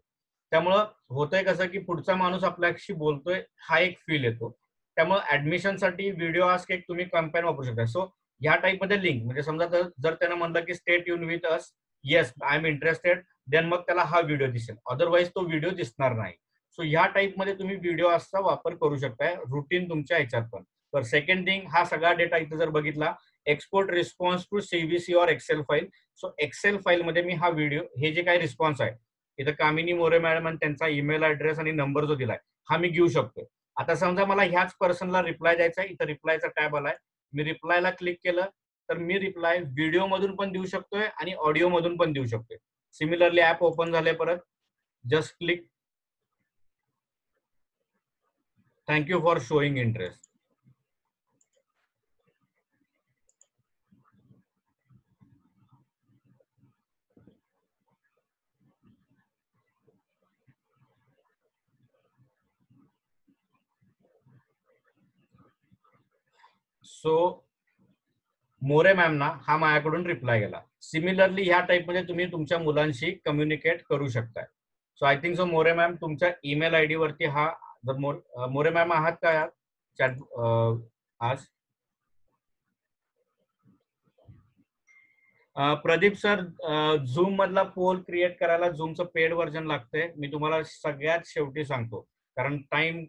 A: त्यामुळं होतंय कसं की पुढचा माणूस आपल्याशी बोलतोय हा एक फील येतो. त्यामुळे ऍडमिशनसाठी व्हिडिओ आस्क एक तुम्ही कॅम्पेन वापरू शकता. सो ह्या टाईप मध्ये लिंक, म्हणजे समजा जर त्यानं म्हणलं की stay tune with us, yes I am interested, then मग त्याला हा व्हिडिओ दिसेल, अदरवाईज तो व्हिडिओ दिसणार नाही. सो ह्या टाईप मध्ये तुम्ही व्हिडिओ असा वापर करू शकताय रुटीन तुमच्या ह्याच्यात पण. तर सेकंड थिंग, हा सगळा डेटा इथं जर बघितला, एक्सपोर्ट रिस्पॉन्स टू सीबीसी और एक्सेल फाईल. सो एक्सेल फाईल मध्ये मी हा व्हिडिओ, हे जे काही रिस्पॉन्स आहे इथं कामिनी मोरे मॅडम आणि त्यांचा ईमेल ऍड्रेस आणि नंबर जो दिलाय हा मी घेऊ शकतो. आता समजा मला ह्याच पर्सनला रिप्लाय द्यायचा आहे, इथं रिप्लायचा टॅब आलाय, मी रिप्लायला क्लिक केलं तर मी रिप्लाय व्हिडिओ मधून पण देऊ शकतोय आणि ऑडिओ मधून पण देऊ शकतोय. सिमिलरली ऍप ओपन झाले परत just click. Thank you for showing interest. So More ma'am ना हा माझ्याकडून रिप्लाय गेला. सिमिलरली ह्या टाइप मध्ये तुम्ही तुमच्या मुलांशी कम्युनिकेट करू शकताय. So I think so More ma'am तुमच्या ईमेल आयडी वरती हा जर मोरे मॅम आहात का चॅट आज? प्रदीप सर, झूम मधला पोल क्रिएट करायला झूमचं पेड व्हर्जन लागतंय. मी तुम्हाला सगळ्यात शेवटी सांगतो, कारण टाइम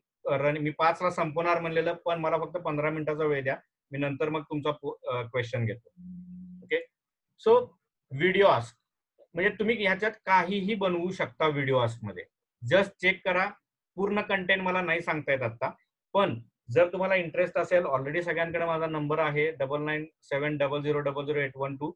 A: मी 5 ला संपवणार म्हणलेलं, पण मला फक्त 15 मिनिटाचा वेळ द्या. मी नंतर मग तुमचा क्वेश्चन घेतो. ओके. सो व्हिडिओ आस्क म्हणजे तुम्ही ह्याच्यात काहीही बनवू शकता. व्हिडिओ आस्क मध्ये जस्ट चेक करा. पूर्ण कंटेंट मला नाही सांगता येत आता, पण जर तुम्हाला इंटरेस्ट असेल, ऑलरेडी सगळ्यांकडे माझा नंबर आहे 9970000812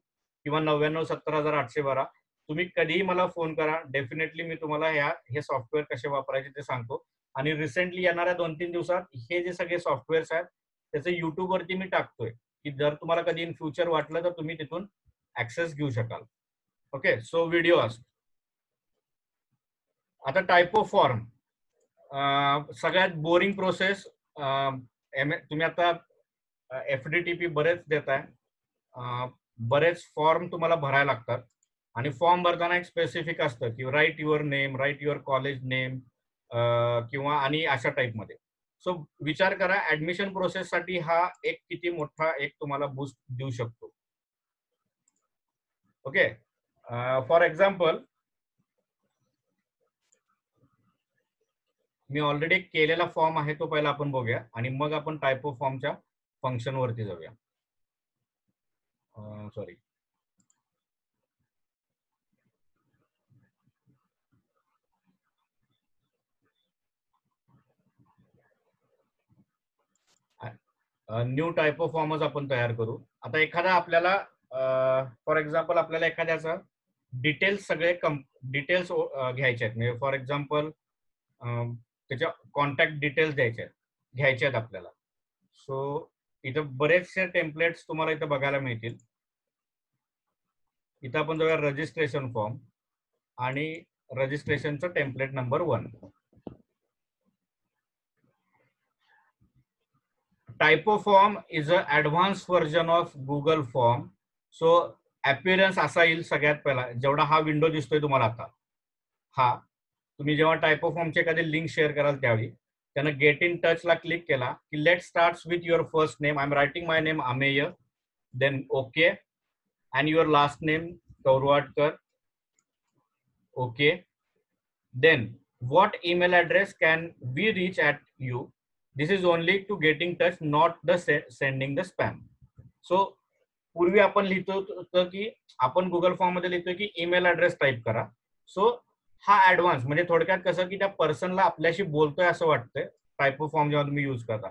A: किंवा 99700812. तुम्ही कधीही मला फोन करा. डेफिनेटली मी तुम्हाला हे सॉफ्टवेअर कसे वापरायचे ते सांगतो. आणि रिसेंटली येणाऱ्या 2-3 दिवसात हे जे सगळे सॉफ्टवेअर्स आहेत त्याचे युट्यूब वरती मी टाकतोय, की जर तुम्हाला कधी इन फ्युचर वाटलं तर तुम्ही तिथून ऍक्सेस घेऊ शकाल. ओके. सो व्हिडिओ आस्क. आता टाइप ऑफ फॉर्म सगळ्यात बोरिंग प्रोसेस. तुम्ही आता FDTP बरेच देताय, बरेच फॉर्म तुम्हाला भरायला लागतात आणि फॉर्म भरताना एक स्पेसिफिक असतं की write your name, write your college name किंवा आणि अशा टाइप मध्ये. सो विचार करा ऍडमिशन प्रोसेस साठी हा एक किती मोठा एक तुम्हाला बूस्ट देऊ शकतो. Okay. For example me already केलेला फॉर्म आहे तो पहिला आपण बघूया आणि मग आपण टाइप ऑफ फॉर्मच्या फंक्शन वरती जाऊया. सॉरी, न्यू टाइप ऑफ फॉर्मच आपण तयार करू. आता एखादा आपल्याला फॉर एक्झाम्पल आपल्याला एखाद्याचा डिटेल्स सगळे डिटेल्स घ्यायचे आहेत. म्हणजे फॉर एक्झाम्पल त्याच्या कॉन्टॅक्ट डिटेल्स घ्यायचे आहेत आपल्याला. सो इथं बरेचसे टेम्पलेट्स तुम्हाला इथं बघायला मिळतील. इथं आपण जाऊया रजिस्ट्रेशन फॉर्म आणि रजिस्ट्रेशनचं template number 1. Typo form is a advance version of Google form. So appearance असा येईल सगळ्यात पहिला, जेवढा हा विंडो दिसतोय तुम्हाला आता, हा तुम्ही जेव्हा टाइपो फॉर्मची एखादी लिंक शेअर कराल त्यावेळी त्यानं गेट इन टच ला क्लिक केला की let starts with your first name. I am writing my name Amey, then okay, and your last name Kaurwadkar. Okay. Then what email address can we reach at you? This is only to get in touch, not the sending the spam. So पूर्वी आपण लिहितो की आपण Google form मध्ये लिहितोय की email address type करा. सो हा ऍडव्हान्स म्हणजे थोडक्यात कसं की त्या पर्सनला आपल्याशी बोलतोय असं वाटतंय टाइप ऑफ फॉर्म जेव्हा तुम्ही यूज करता.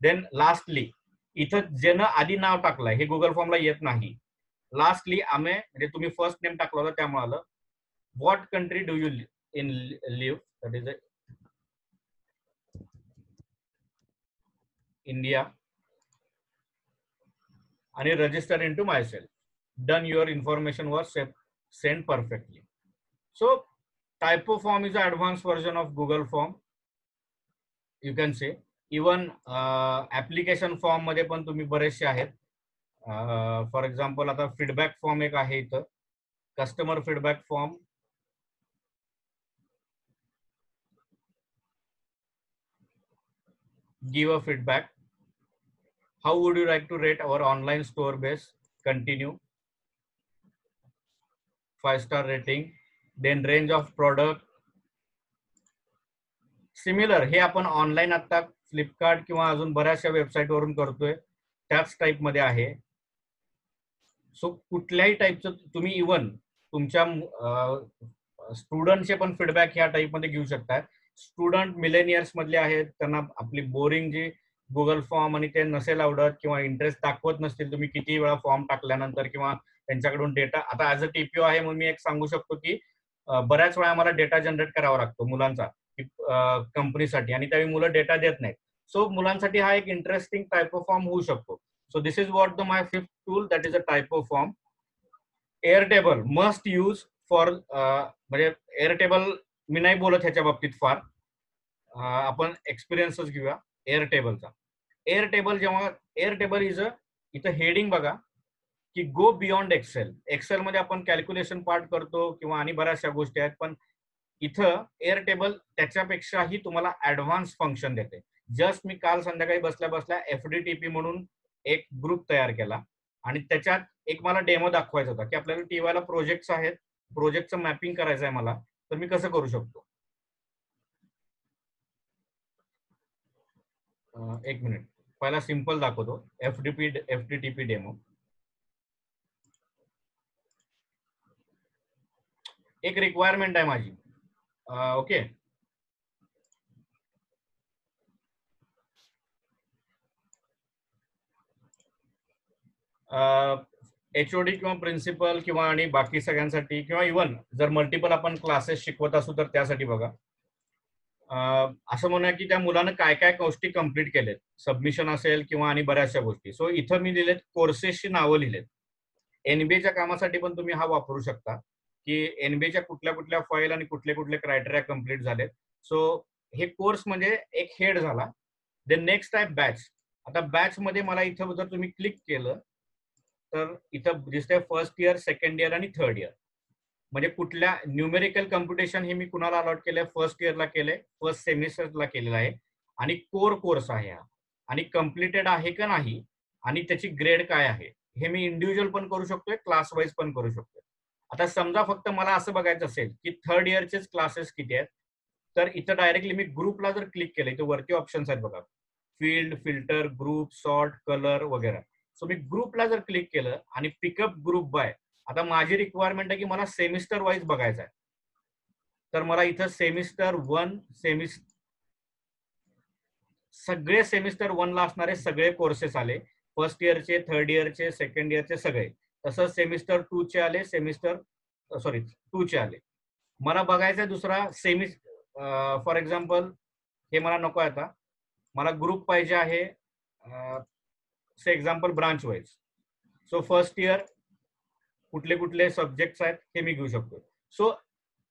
A: देन लास्टली इथं ज्यानं आधी नाव टाकलंय हे गुगल फॉर्मला येत नाही. लास्टली आम्ही म्हणजे तुम्ही फर्स्ट नेम टाकलं होतं त्यामुळे आलं. What country do you in live, that is India, and register into myself. Done. Your information was sent perfectly. So typo form is an advanced version of Google form, you can say. Even application form मध्ये पण तुम्ही बरेचसे आहेत. For example आता feedback form एक आहे इथं, customer feedback form. Give a feedback. How would you like to rate our online store base? Continue. 5-star rating. Then range of product. Similar हे आपण ऑनलाईन आता फ्लिपकार्ट किंवा अजून बऱ्याचशा वेबसाईट वरून करतोय त्याच टाइप मध्ये आहे. सो कुठल्याही टाइपचं तुम्ही इवन तुमच्या स्टुडंटचे पण फीडबॅक ह्या टाइप मध्ये घेऊ शकता. स्टुडंट मिलेनियर्स मधले आहेत, त्यांना आपली बोरिंग जी गुगल फॉर्म आणि ते नसेल आवडत किंवा इंटरेस्ट दाखवत नसतील तुम्ही किती वेळा फॉर्म टाकल्यानंतर किंवा त्यांच्याकडून डेटा, आता ऍज अ टीपीओ आहे म्हणून मी एक सांगू शकतो की बऱ्याच वेळा मला डेटा जनरेट करावा लागतो मुलांचा कंपनीसाठी आणि त्यावेळी मुलं डेटा देत नाहीत. सो मुलांसाठी हा एक इंटरेस्टिंग टाइप ऑफ फॉर्म होऊ शकतो. So this is what the my fifth tool, that is a type of form. Airtable must use for, म्हणजे एअरटेबल मी नाही बोलत ह्याच्या बाबतीत फार, आपण एक्सपिरियन्सच घेऊया एअरटेबलचा. एअरटेबल जेव्हा एअरटेबल इज अ, इथं हेडिंग बघा की गो बियॉन्ड एक्सेल. एक्सेल मध्ये आपण कॅल्क्युलेशन पार्ट करतो किंवा आणि बऱ्याचशा गोष्टी आहेत, पण इथं एअरटेबल त्याच्यापेक्षाही तुम्हाला ऍडव्हान्स फंक्शन देते. जस्ट मी काल संध्याकाळी बसल्या बसल्या FDTP म्हणून एक ग्रुप तयार केला आणि त्याच्यात एक मला डेमो दाखवायचा होता की आपल्याला टीवायला प्रोजेक्ट्स आहेत, प्रोजेक्टचं मॅपिंग करायचं आहे मला, तर मी कसं करू शकतो. एक मिनिट, पहिला सिंपल दाखवतो. FDTP demo. एक रिक्वायरमेंट आहे माझी. ओके, HOD किंवा प्रिन्सिपल किंवा आणि बाकी सगळ्यांसाठी किंवा इव्हन जर मल्टिपल आपण क्लासेस शिकवत असू तर त्यासाठी बघा. असं म्हणूया की त्या मुलानं काय काय गोष्टी कम्प्लीट केलेत, सबमिशन असेल किंवा आणि बऱ्याचशा गोष्टी. सो इथं मी दिलेत कोर्सेसची नावं लिहिलेत. एनबीएच्या कामासाठी पण तुम्ही हा वापरू शकता की एनबीएच्या कुठल्या कुठल्या फाईल आणि कुठले कुठले क्रायटेरिया कम्प्लीट झालेत. सो हे कोर्स म्हणजे एक हेड झाला. देन नेक्स्ट आहे बॅच. आता बॅच मध्ये मला इथं जर तुम्ही क्लिक केलं तर इथं दिसतंय फर्स्ट इयर, सेकंड इयर आणि थर्ड इयर. म्हणजे कुठल्या न्यूमेरिकल कम्प्युटेशन हे मी कुणाला अलॉट केलंय, फर्स्ट इयरला केलंय, फर्स्ट सेमिस्टरला केलेलं आहे आणि कोर कोर्स आहे हा, आणि कम्प्लिटेड आहे का नाही आणि त्याची ग्रेड काय आहे हे मी इंडिव्हिज्युअल पण करू शकतोय, क्लास वाईज पण करू शकतोय. आता समजा फक्त मला असं बघायचं असेल की थर्ड इयरचेच क्लासेस किती आहेत, तर इथं डायरेक्टली मी ग्रुपला जर क्लिक केलं, इथं वरती ऑप्शन्स आहेत बघा, field, filter, group, sort, colour वगैरे. सो मी ग्रुपला जर क्लिक केलं आणि पिकअप ग्रुप बाय, आता माझी रिक्वायरमेंट आहे की मला सेमिस्टर वाईज बघायचं आहे, तर मला इथं सेमिस्टर 1, सगळे सेमिस्टर 1 ला असणारे सगळे कोर्सेस आले, फर्स्ट इयरचे, थर्ड इयरचे, सेकंड इयरचे सगळे. तसंच सेमिस्टर 2 चे आले, सॉरी 2 चे आले. मला बघायचं दुसरा फॉर एक्झाम्पल हे मला नको आहे, आता मला ग्रुप पाहिजे आहे example branch wise. So first year कुठले कुठले सब्जेक्ट्स आहेत हे मी घेऊ शकतो. सो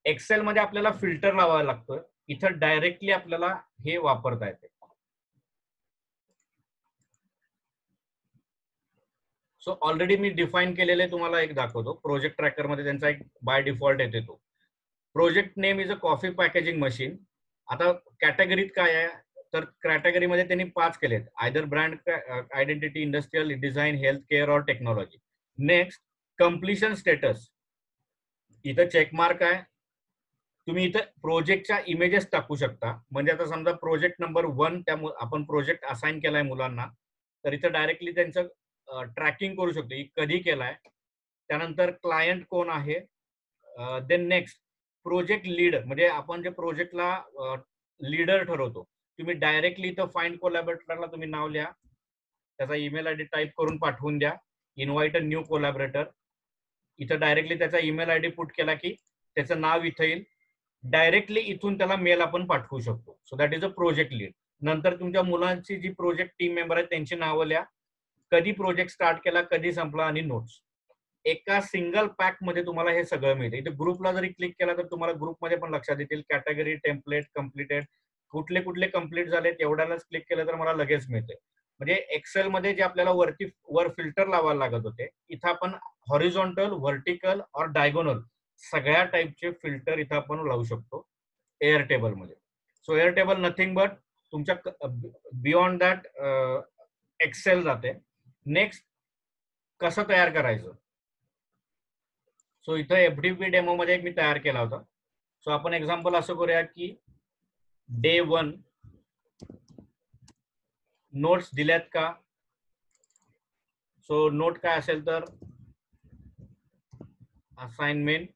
A: एक्सेल मध्ये आपल्याला फिल्टर लावायला लागतं, इथं डायरेक्टली आपल्याला हे वापरता येते. सो ऑलरेडी मी डिफाईन केलेले तुम्हाला एक दाखवतो. प्रोजेक्ट ट्रॅकर मध्ये त्यांचा एक बाय डिफॉल्ट येते तो. Project name is a coffee packaging machine. आता कॅटेगरीत काय आहे, तर कॅटेगरीमध्ये त्यांनी 5 केलेत, either brand identity, industrial, design, health care और टेक्नॉलॉजी. नेक्स्ट कम्प्लिशन स्टेटस, इथं चेकमार्क आहे. तुम्ही इथं प्रोजेक्टच्या इमेजेस टाकू शकता. म्हणजे आता समजा प्रोजेक्ट नंबर 1 त्या आपण प्रोजेक्ट असाइन केलाय मुलांना, तर इथं डायरेक्टली त्यांचं ट्रॅकिंग करू शकतो की कधी केलाय, त्यानंतर क्लायंट कोण आहे, देन नेक्स्ट प्रोजेक्ट लीड, म्हणजे आपण जे प्रोजेक्टला लीडर ठरवतो, तुम्ही डायरेक्टली इथं फाइंड कोलॅबोरेटरला तुम्ही नाव लिहा, त्याचा ईमेल आयडी टाईप करून पाठवून द्या, इन्व्हाइट अ न्यू कोलॅबोरेटर. इथं डायरेक्टली त्याचा ईमेल आयडी पुट केला की त्याचं नाव इथं येईल, डायरेक्टली इथून त्याला मेल आपण पाठवू शकतो. So that is a project lead. नंतर तुमच्या मुलांची जी प्रोजेक्ट टीम मेंबर आहेत त्यांची नावं लिहा, कधी प्रोजेक्ट स्टार्ट केला, कधी संपला आणि नोट्स. एका सिंगल पॅक मध्ये तुम्हाला हे सगळं मिळतं. इथे ग्रुपला जरी क्लिक केला तर तुम्हाला ग्रुपमध्ये पण लक्षात येतील कॅटेगरी, टेम्पलेट, कम्प्लिटेड, कुठले कुठले कम्प्लीट झालेत एवढ्यालाच क्लिक केलं तर मला लगेच मिळते. म्हणजे एक्सेल मध्ये जे आपल्याला वर फिल्टर लावायला लागत होते, इथं आपण हॉरिझॉन्टल, व्हर्टिकल और डायगोनल सगळ्या टाईपचे फिल्टर इथं आपण लावू शकतो एअरटेबल मध्ये. सो एअरटेबल नथिंग बट तुमच्या बियॉन्ड दॅट एक्सेल जाते. नेक्स्ट कसं तयार करायचं, सो इथं FDP डेमो मध्ये एक मी तयार केला होता. सो आपण एक्झाम्पल असं करूया की डे 1 नोट्स दिल्यात का. सो नोट काय असेल तर असाइनमेंट.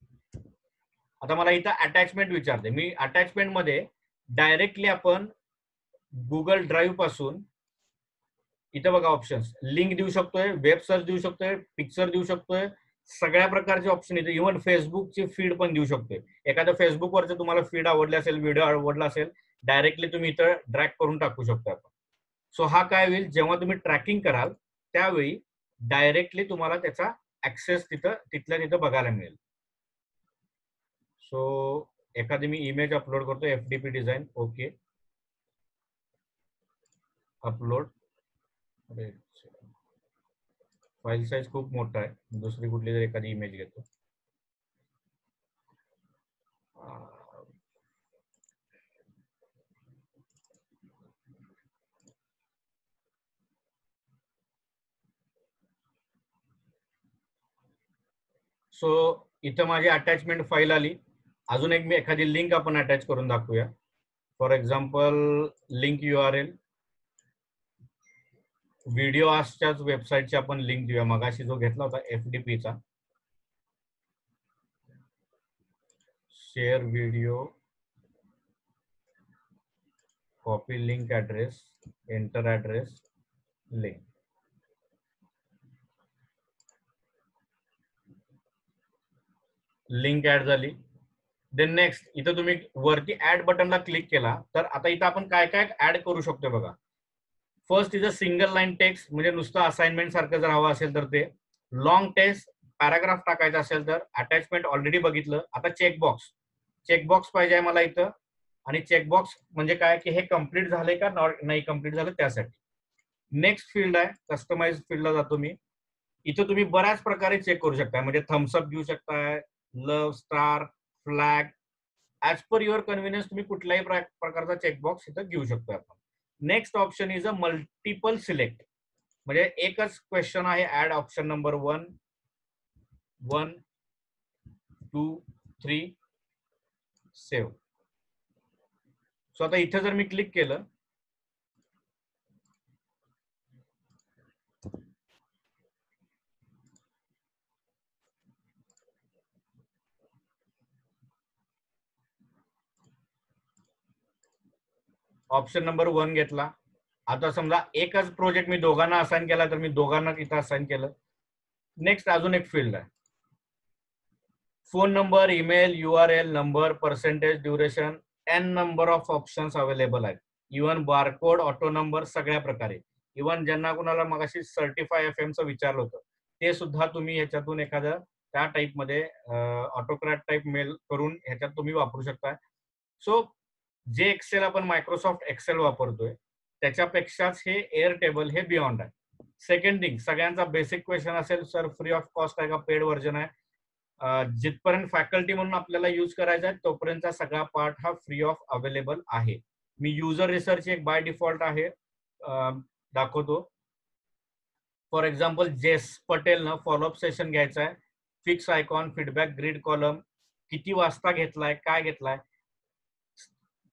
A: आता मला इथं अटॅचमेंट विचारते, मी अटॅचमेंट मध्ये डायरेक्टली आपण गुगल ड्राईव्ह पासून इथं बघा ऑप्शन्स, लिंक देऊ शकतोय, वेब सर्च देऊ शकतोय, पिक्चर देऊ शकतोय, सगळ्या प्रकारचे ऑप्शन इथे, इव्हन फेसबुकची फीड पण देऊ शकतोय. एखादं फेसबुकवरचं तुम्हाला फीड आवडले असेल, व्हिडिओ आवडला असेल, डायरेक्टली तुम्ही इथं ड्रॅग करून टाकू शकता आपण. सो हा काय होईल, जेव्हा तुम्ही ट्रॅकिंग कराल त्यावेळी डायरेक्टली तुम्हाला त्याचा ऍक्सेस तिथल्या तिथं बघायला मिळेल. सो एखादी मी इमेज अपलोड करतो, FDP design, okay, upload. File size खूप मोठा आहे, दुसरी कुठली तरी एखादी इमेज घेतो. सो इथं माझी अटॅचमेंट फाईल आली. अजून एक मी एखादी लिंक आपण अटॅच करून दाखवूया. For example link URL, video आजच्याच वेबसाईटची आपण लिंक देऊया. मगाशी जो घेतला होता FDP चा, share video, copy link address, enter address, link. Link add झाली. देन नेक्स्ट इथं तुम्ही वरती ऍड बटनला क्लिक केला तर आता इथं आपण काय काय ऍड करू शकतो बघा. First is a single line text, म्हणजे नुसतं असाइनमेंट सारखं जर हवं असेल तर ते. लॉंग टेक्स्ट, पॅराग्राफ टाकायचा असेल तर. अटॅचमेंट ऑलरेडी बघितलं. आता चेकबॉक्स, चेकबॉक्स पाहिजे मला इथं. आणि चेकबॉक्स म्हणजे काय की हे कम्प्लीट झाले का नाही कम्प्लीट झालं त्यासाठी. नेक्स्ट फील्ड आहे कस्टमाइज फील्डला जातो मी. इथं तुम्ही बऱ्याच प्रकारे चेक करू शकता, म्हणजे थम्सअप घेऊ शकताय, love, star, flag, as per your convenience तुम्ही कुठल्याही प्रकारचा चेकबॉक्स इथं घेऊ शकतो आपण. Next option is a multiple select, म्हणजे एकच क्वेश्चन आहे, ऍड ऑप्शन नंबर 1, 1, 2, 3, सेव्ह. सो आता इथं जर मी क्लिक केलं, ऑप्शन नंबर 1 घेतला. आता समजा एकच प्रोजेक्ट मी दोघांना असाइन केला तर मी दोघांना इथं असाइन केलं. नेक्स्ट अजून एक फील्ड आहे, phone number, email, URL number, percentage, duration, n number of options available आहेत. इव्हन बारकोड, ऑटो नंबर, सगळ्या प्रकारे. इव्हन ज्यांना कुणाला मगाशी सर्टिफाय FM चं विचारलं होतं ते सुद्धा तुम्ही ह्याच्यातून एखादं त्या टाईपमध्ये ऑटोक्रॅट टाईप मेल करून ह्याच्यात तुम्ही वापरू शकता. सो जे एक्सेल आपण मायक्रोसॉफ्ट एक्सेल वापरतोय त्याच्यापेक्षाच हे एअरटेबल हे बियॉन्ड आहे. सेकंड थिंग, सगळ्यांचा बेसिक क्वेश्चन असेल, सर फ्री ऑफ कॉस्ट आहे का पेड व्हर्जन आहे? जिथपर्यंत फॅकल्टी म्हणून आपल्याला यूज करायचा आहे तोपर्यंतचा सगळा पार्ट हा फ्री ऑफ अवेलेबल आहे. मी युजर रिसर्च एक बाय डिफॉल्ट आहे दाखवतो. फॉर एक्झाम्पल जेस पटेल ना फॉलोअप सेशन घ्यायचा आहे, fix icon, feedback, grid column, किती वाजता घेतलाय, काय घेतलाय,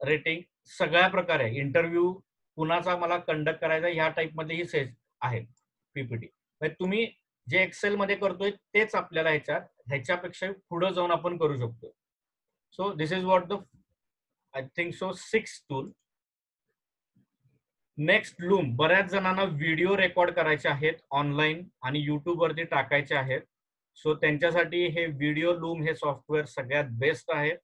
A: रेटिंग, सगळ्या प्रकारे इंटरव्ह्यू कुणाचा मला कंडक्ट करायचा ह्या टाईप मध्ये ही सेज आहे PPT. तुम्ही जे एक्सेल मध्ये करतोय तेच आपल्याला ह्याच्यापेक्षा पुढे जाऊन आपण करू शकतो. So this is what the I think so 6th tool. Next loom, बऱ्याच जणांना व्हिडिओ रेकॉर्ड करायचे आहेत ऑनलाईन आणि युट्यूब वरती टाकायचे आहेत. सो त्यांच्यासाठी हे व्हिडिओ लूम हे सॉफ्टवेअर सगळ्यात बेस्ट आहे.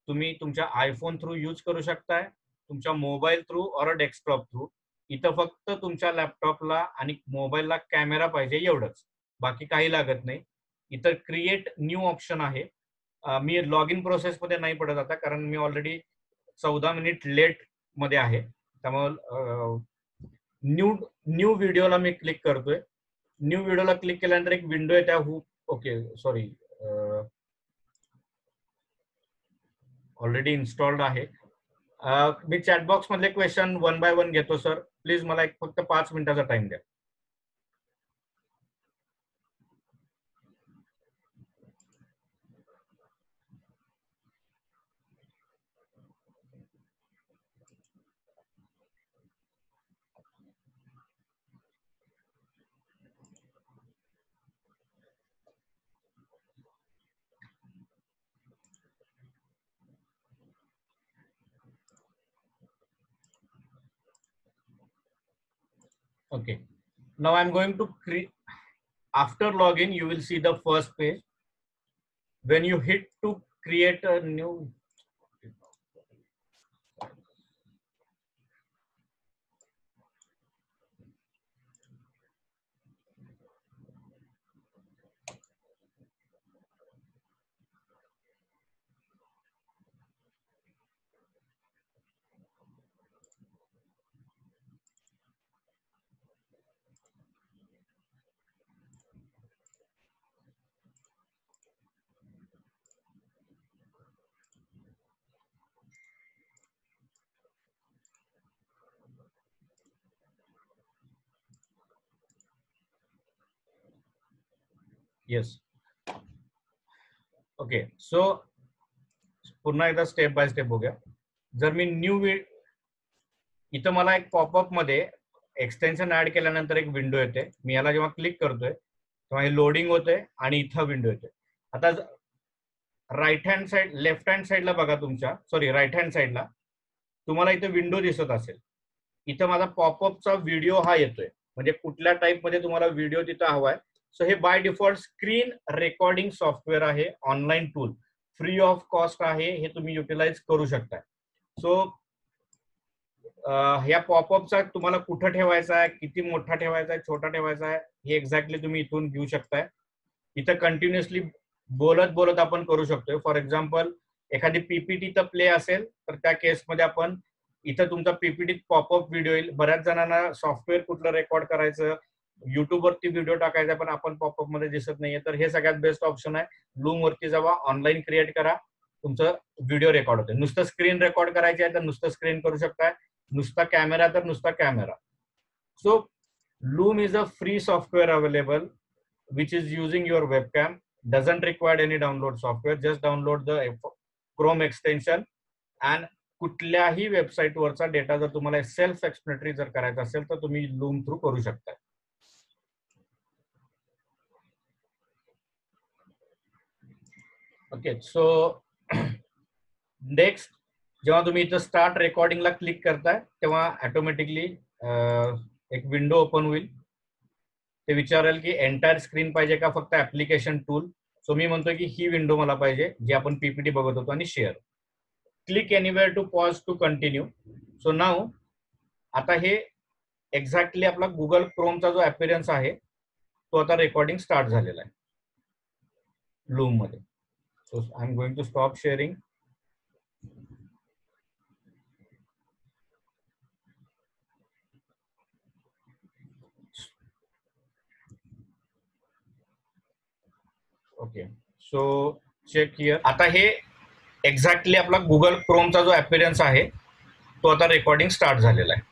A: तुम्ही तुमच्या आयफोन थ्रू यूज करू शकताय, तुमच्या मोबाईल थ्रू और डेस्कटॉप थ्रू. इथं फक्त तुमच्या लॅपटॉपला आणि मोबाईलला कॅमेरा पाहिजे एवढंच, बाकी काही लागत नाही. इथं क्रिएट न्यू ऑप्शन आहे. मी लॉग इन प्रोसेस मध्ये नाही पडत आता, कारण मी ऑलरेडी 14 मिनिट लेट मध्ये आहे. त्यामुळे न्यू व्हिडिओला मी क्लिक करतोय. न्यू व्हिडिओला क्लिक केल्यानंतर एक विंडो येते. ओके सॉरी, ऑलरेडी इन्स्टॉल्ड आहे. मी चॅटबॉक्स मधले क्वेश्चन 1 बाय 1 घेतो. सर प्लीज मला एक फक्त 5 मिनिटाचा टाइम द्या. Okay, Now I'm going to create, after login, you will see the first page. When you hit to create a new, yes. Okay, so पुन्हा एकदा स्टेप बाय स्टेप बघूया. जर मी न्यू, इथं मला एक पॉपअप मध्ये एक्सटेन्शन ऍड केल्यानंतर एक विंडो येते. मी याला जेव्हा क्लिक करतोय तेव्हा हे लोडिंग होते आणि इथं विंडो येते. आता right hand side, left hand साइडला बघा तुमच्या, सॉरी राईट हँड साइडला तुम्हाला इथं विंडो दिसत असेल. इथं माझा पॉपअपचा व्हिडिओ हा येतोय, म्हणजे कुठल्या टाइप मध्ये तुम्हाला व्हिडिओ तिथं हवाय. सो हे by default screen recording software आहे, online tool, free of cost आहे, हे तुम्ही युटिलाइज करू शकता. सो ह्या पॉपअपचा तुम्हाला कुठं ठेवायचा आहे, किती मोठा ठेवायचा आहे, छोटा ठेवायचा आहे, हे एक्झॅक्टली तुम्ही इथून घेऊ शकताय. इथं कंटिन्युअसली बोलत बोलत आपण करू शकतोय. फॉर एक्झाम्पल एखादी पीपीटी तर प्ले असेल तर त्या केसमध्ये आपण इथं तुमचा पीपीटी पॉपअप व्हिडिओ येईल. बऱ्याच जणांना सॉफ्टवेअर कुठलं रेकॉर्ड करायचं, युट्यूबवरती व्हिडिओ टाकायचा पण आपण पॉपअप मध्ये दिसत नाहीये, तर हे सगळ्यात बेस्ट ऑप्शन आहे. लूम वरती जावा, ऑनलाईन क्रिएट करा, तुमचं व्हिडिओ रेकॉर्ड होते. नुसतं स्क्रीन रेकॉर्ड करायची आहे तर नुसतं स्क्रीन करू शकताय, नुसता कॅमेरा तर नुसता camera. So Loom is a free software available which is using your webcam, doesn't require any download software, just download the Chrome extension and कुठल्याही वेबसाईट वरचा डेटा जर तुम्हाला सेल्फ एक्सप्लेनेटरी जर करायचा असेल तर तुम्ही लूम थ्रू करू शकता. ओके, सो नेक्स्ट जेव्हा तुम्ही इथं स्टार्ट रेकॉर्डिंगला क्लिक करताय तेव्हा ऑटोमॅटिकली एक विंडो ओपन होईल. ते विचारेल की एंटायर स्क्रीन पाहिजे का फक्त ऍप्लिकेशन टूल. सो मी म्हणतोय की ही विंडो मला पाहिजे जी आपण पीपीटी बघत होतो. आणि share, click anywhere to pause to continue. So now आता हे एक्झॅक्टली आपला गुगल क्रोमचा जो अपीअरन्स आहे तो आता रेकॉर्डिंग स्टार्ट झालेला आहे लूम मध्ये. So I am going to stop sharing. Okay, so check here. आता हे एक्झॅक्टली आपला गुगल क्रोमचा जो अपीअरन्स आहे तो आता रेकॉर्डिंग स्टार्ट झालेला आहे.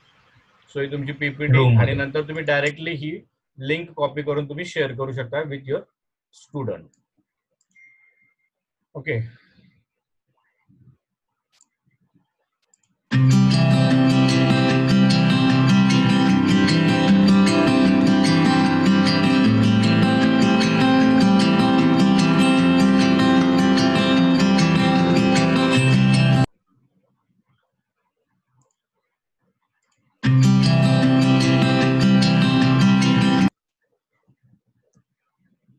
A: सो ही तुमची पीपीटी आणि नंतर तुम्ही डायरेक्टली ही लिंक कॉपी करून तुम्ही शेअर करू शकता with your student. Okay,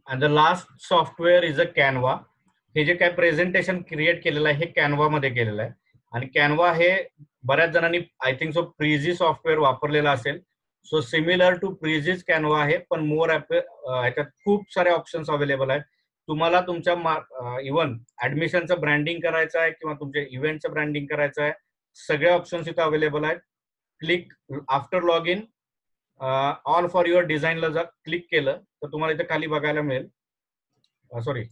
A: and the last software is a Canva. हे जे काय प्रेझेंटेशन क्रिएट केलेलं आहे हे कॅनवा मध्ये केलेलं आहे. आणि कॅनवा हे बऱ्याच जणांनी आय थिंक सो प्रिझी सॉफ्टवेअर वापरलेलं असेल. सो सिमिलर टू प्रिझीज कॅनवा आहे, पण मोर ह्याच्यात खूप सारे ऑप्शन्स अवेलेबल आहेत. तुम्हाला तुमच्या इव्हन ऍडमिशनचं ब्रँडिंग करायचं आहे किंवा तुमच्या इव्हेंटचं ब्रँडिंग करायचं आहे, सगळे ऑप्शन्स इथं अवेलेबल आहेत. Click after log in all for your डिझाईनला जर क्लिक केलं तर तुम्हाला इथे खाली बघायला मिळेल, सॉरी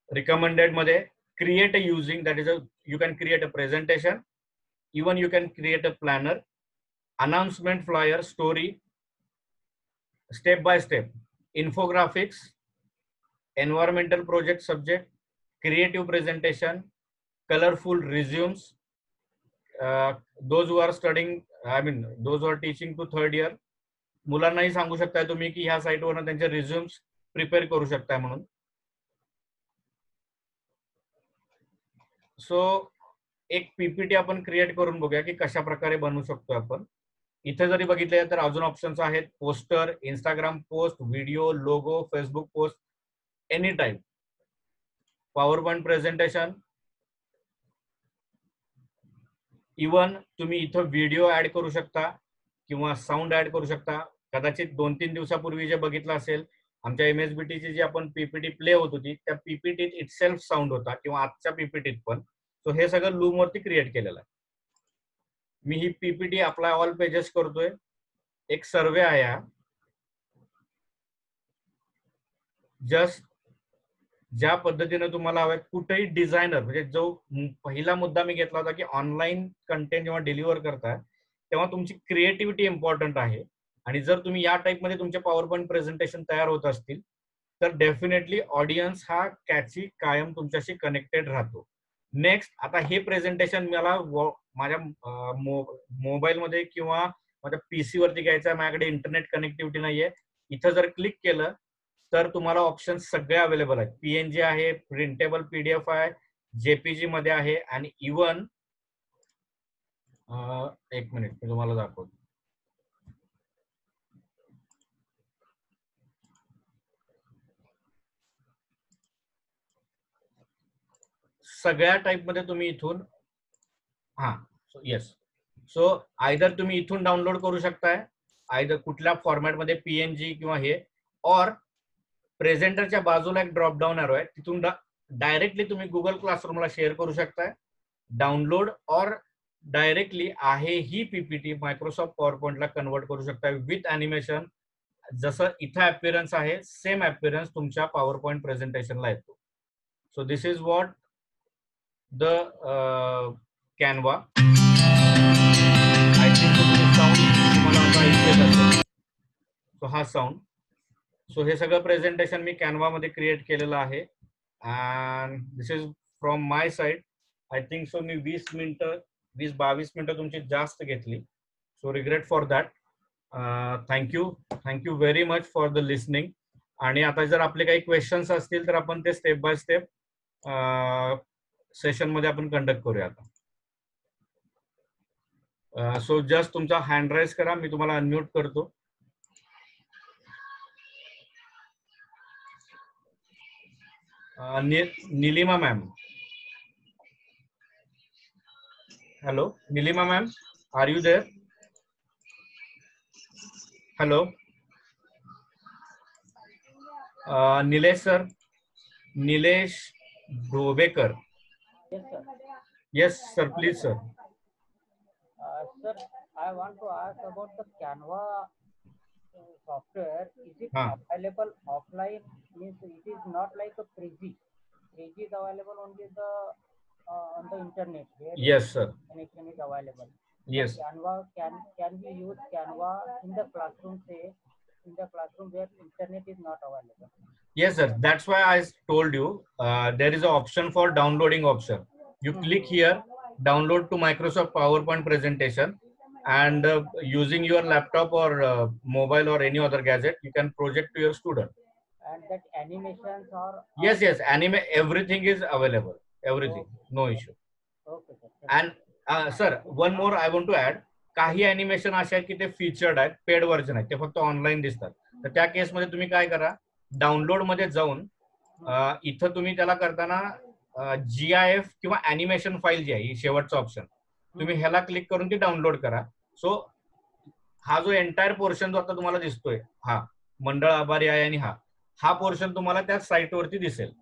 A: recommended मध्ये create a using, that is you can create a presentation, even you can create a planner, announcement flyer, story, step by step, infographics, environmental project subject, creative presentation, colorful resumes. Those who are studying, I mean those who are teaching to third year, मुलांनाही सांगू शकताय तुम्ही की ह्या साईटवरनं त्यांचे रिझ्यूम्स prepare करू शकताय म्हणून. सो एक पीपीटी आपण क्रिएट करून बघूया की कशा प्रकारे बनवू शकतो आपण. इथे जरी बघितले तर अजून ऑप्शन्स आहेत, poster, Instagram post, video, logo, Facebook post, any type, PowerPoint presentation. Even तुम्ही इथं व्हिडिओ ऍड करू शकता किंवा साऊंड ऍड करू शकता. कदाचित 2-3 दिवसापूर्वी जे बघितलं असेल, आमच्या MSBTची जी आपण पीपीटी प्ले होत होती, त्या पीपीटीत इटसेल्फ साऊंड होता किंवा आजच्या पीपीटीत पण. सो हे सगळं लूम वरती क्रिएट केलेलं आहे. मी ही पीपीटी अप्लाय ऑल पेजेस करतोय. एक सर्वे आहे हा. जस्ट ज्या पद्धतीने तुम्हाला हवं, कुठेही डिझायनर, म्हणजे जो पहिला मुद्दा मी घेतला होता की ऑनलाईन कंटेंट जेव्हा डिलिव्हर करताय तेव्हा तुमची क्रिएटिव्हिटी इम्पॉर्टंट आहे. आणि जर तुम्ही या टाईपमध्ये तुमचे पॉवर पॉईंट प्रेझेंटेशन तयार होत असतील तर डेफिनेटली ऑडियन्स हा कॅची कायम तुमच्याशी कनेक्टेड राहतो. नेक्स्ट, आता हे प्रेझेंटेशन मला माझ्या मोबाईलमध्ये किंवा माझ्या पीसी वरती घ्यायचं आहे, माझ्याकडे इंटरनेट कनेक्टिव्हिटी नाहीये. इथं जर क्लिक केलं तर तुम्हाला ऑप्शन सगळे अवेलेबल आहेत. PNG आहे, प्रिंटेबल PDF आहे, JPG मध्ये आहे आणि इवन एक मिनिट मी तुम्हाला दाखवतो. सगळ्या टाइप मध्ये तुम्ही इथून येस. सो आयदर तुम्ही इथून डाउनलोड करू शकताय, आयदर कुठल्या फॉर्मॅट मध्ये, PNG किंवा हे, और प्रेझेंटरच्या बाजूला एक ड्रॉप डाऊन एरो आहे, तिथून डायरेक्टली तुम्ही गुगल क्लासरूमला शेअर करू शकताय, डाउनलोड, और डायरेक्टली आहे ही पीपीटी मायक्रोसॉफ्ट पॉवर पॉइंटला कन्वर्ट करू शकताय विथ अॅनिमेशन. जसं इथं अपीअरन्स आहे सेम अपीअरन्स तुमच्या पॉवर पॉइंट प्रेझेंटेशनला येतो. सो this is what the Canva. I think sound तुम्हाला आता ऐकत असेल. सो हा साऊंड. सो हे सगळं प्रेझेंटेशन मी कॅनवा मध्ये क्रिएट केलेलं आहे. And this is from my side. I think so मी 20-22 मिनिटं तुमची जास्त घेतली. So regret for that. Thank you very much for the listening. आणि आता जर आपले काही क्वेश्चन्स असतील तर आपण ते स्टेप बाय स्टेप सेशन मध्ये आपण कंडक्ट करूया आता. सो जस्ट तुमचा हँड राईज करा, मी तुम्हाला अनम्यूट करतो. Neelima ma'am. Hello Neelima ma'am, are you there? Hello Nilesh sir, Nilesh Dhobekar. Yes sir, please sir.
C: Sir, I want to ask about the Canva software. Is it available offline? Means it is not like a Prezi. Prezi is available only on the internet.
A: Yes sir.
C: Connection is available.
A: Yes.
C: Canva can we use Canva in the classroom? Say in the classroom where internet is not available.
A: Yes sir. That's why I told you there is an option for downloading option. You click here, download to Microsoft PowerPoint presentation, and using your laptop or mobile or any other gadget, you can project to your student.
C: And that animations are
A: yes, everything is available. Everything, no issue.
C: Okay sir.
A: And sir, one more I want to add. काही animation असे आहेत की ते featured आहेत, paid version आहेत, ते फक्त online दिसतात. तर त्या केसमध्ये तुम्ही काय करा, डाउनलोड मध्ये जाऊन इथं तुम्ही त्याला करताना GIF किंवा अॅनिमेशन फाईल जी आहे, शेवटचा ऑप्शन, तुम्ही ह्याला क्लिक करून ती डाउनलोड करा. सो हा जो एंटायर पोर्शन जो आता तुम्हाला दिसतोय, हा मंडळ आभारी आहे आणि हा पोर्शन तुम्हाला त्या साईटवरती दिसेल.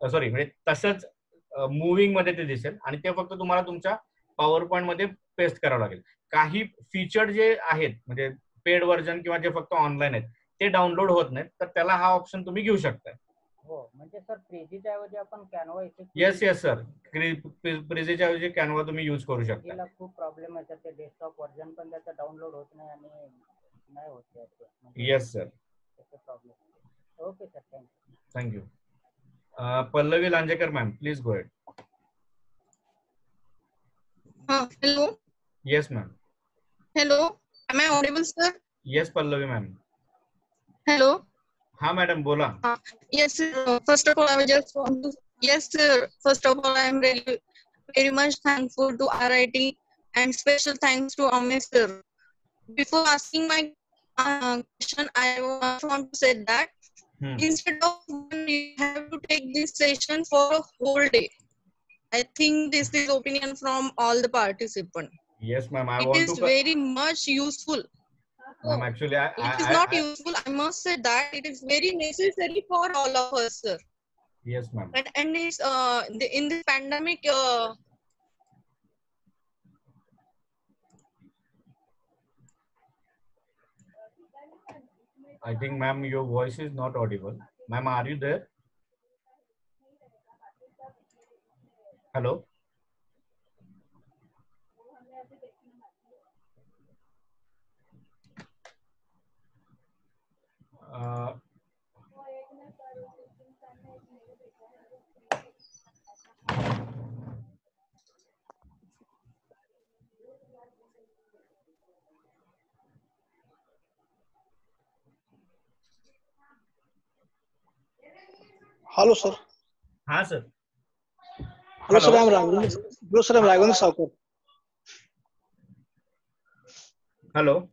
A: सॉरी, म्हणजे तसंच मुव्हिंग मध्ये ते दिसेल आणि ते फक्त तुम्हाला तुमच्या पॉवर पॉइंट मध्ये पेस्ट करावं लागेल. काही फीचर्ड जे आहेत म्हणजे पेड व्हर्जन किंवा जे फक्त ऑनलाईन आहेत ते डाउनलोड होत नाहीत, तर त्याला हा ऑप्शन तुम्ही घेऊ शकता.
C: हो, म्हणजे सर प्रेझीच्या ऐवजी आपण कॅनवा इफेक्ट.
A: येस सर, प्रेझीच्या ऐवजी कॅनवा तुम्ही यूज करू शकता.
C: त्याला खूप प्रॉब्लेम आहे, ते डेस्कटॉप व्हर्जन पण त्याचा डाउनलोड होत नाही आणि नाही होत.
A: येस सर,
C: त्याचा problem. Okay sir,
A: thank you. Pallavi Lanjekar ma'am, please go ahead.
D: Hello.
A: Yes ma'am.
D: Hello, am I audible sir?
A: Yes Pallavi ma'am.
D: Hello.
A: हाँ मैडम बोला.
D: Yes sir. First of all, I just want to. Yes sir. First of all, I am really very much thankful to RIT and special thanks to Amish sir before asking my question, I want to say that instead of one, you have to take this session for a whole day. I think this is opinion from all the participants.
A: Yes, ma'am. I
D: It
A: want
D: is
A: to.
D: very much useful.
A: Ma'am, actually,
D: It is not useful. I must say that it is very necessary for all of us, sir.
A: Yes, ma'am.
D: And it's in the pandemic.
A: I think, ma'am, your voice is not audible. Ma'am, are you there? Hello?
B: Hello, sir.
A: हाँ sir.
B: Hello, sir. I'm Raghavendra. Hello, sir. I'm Raghavendra Saukar.
A: Hello.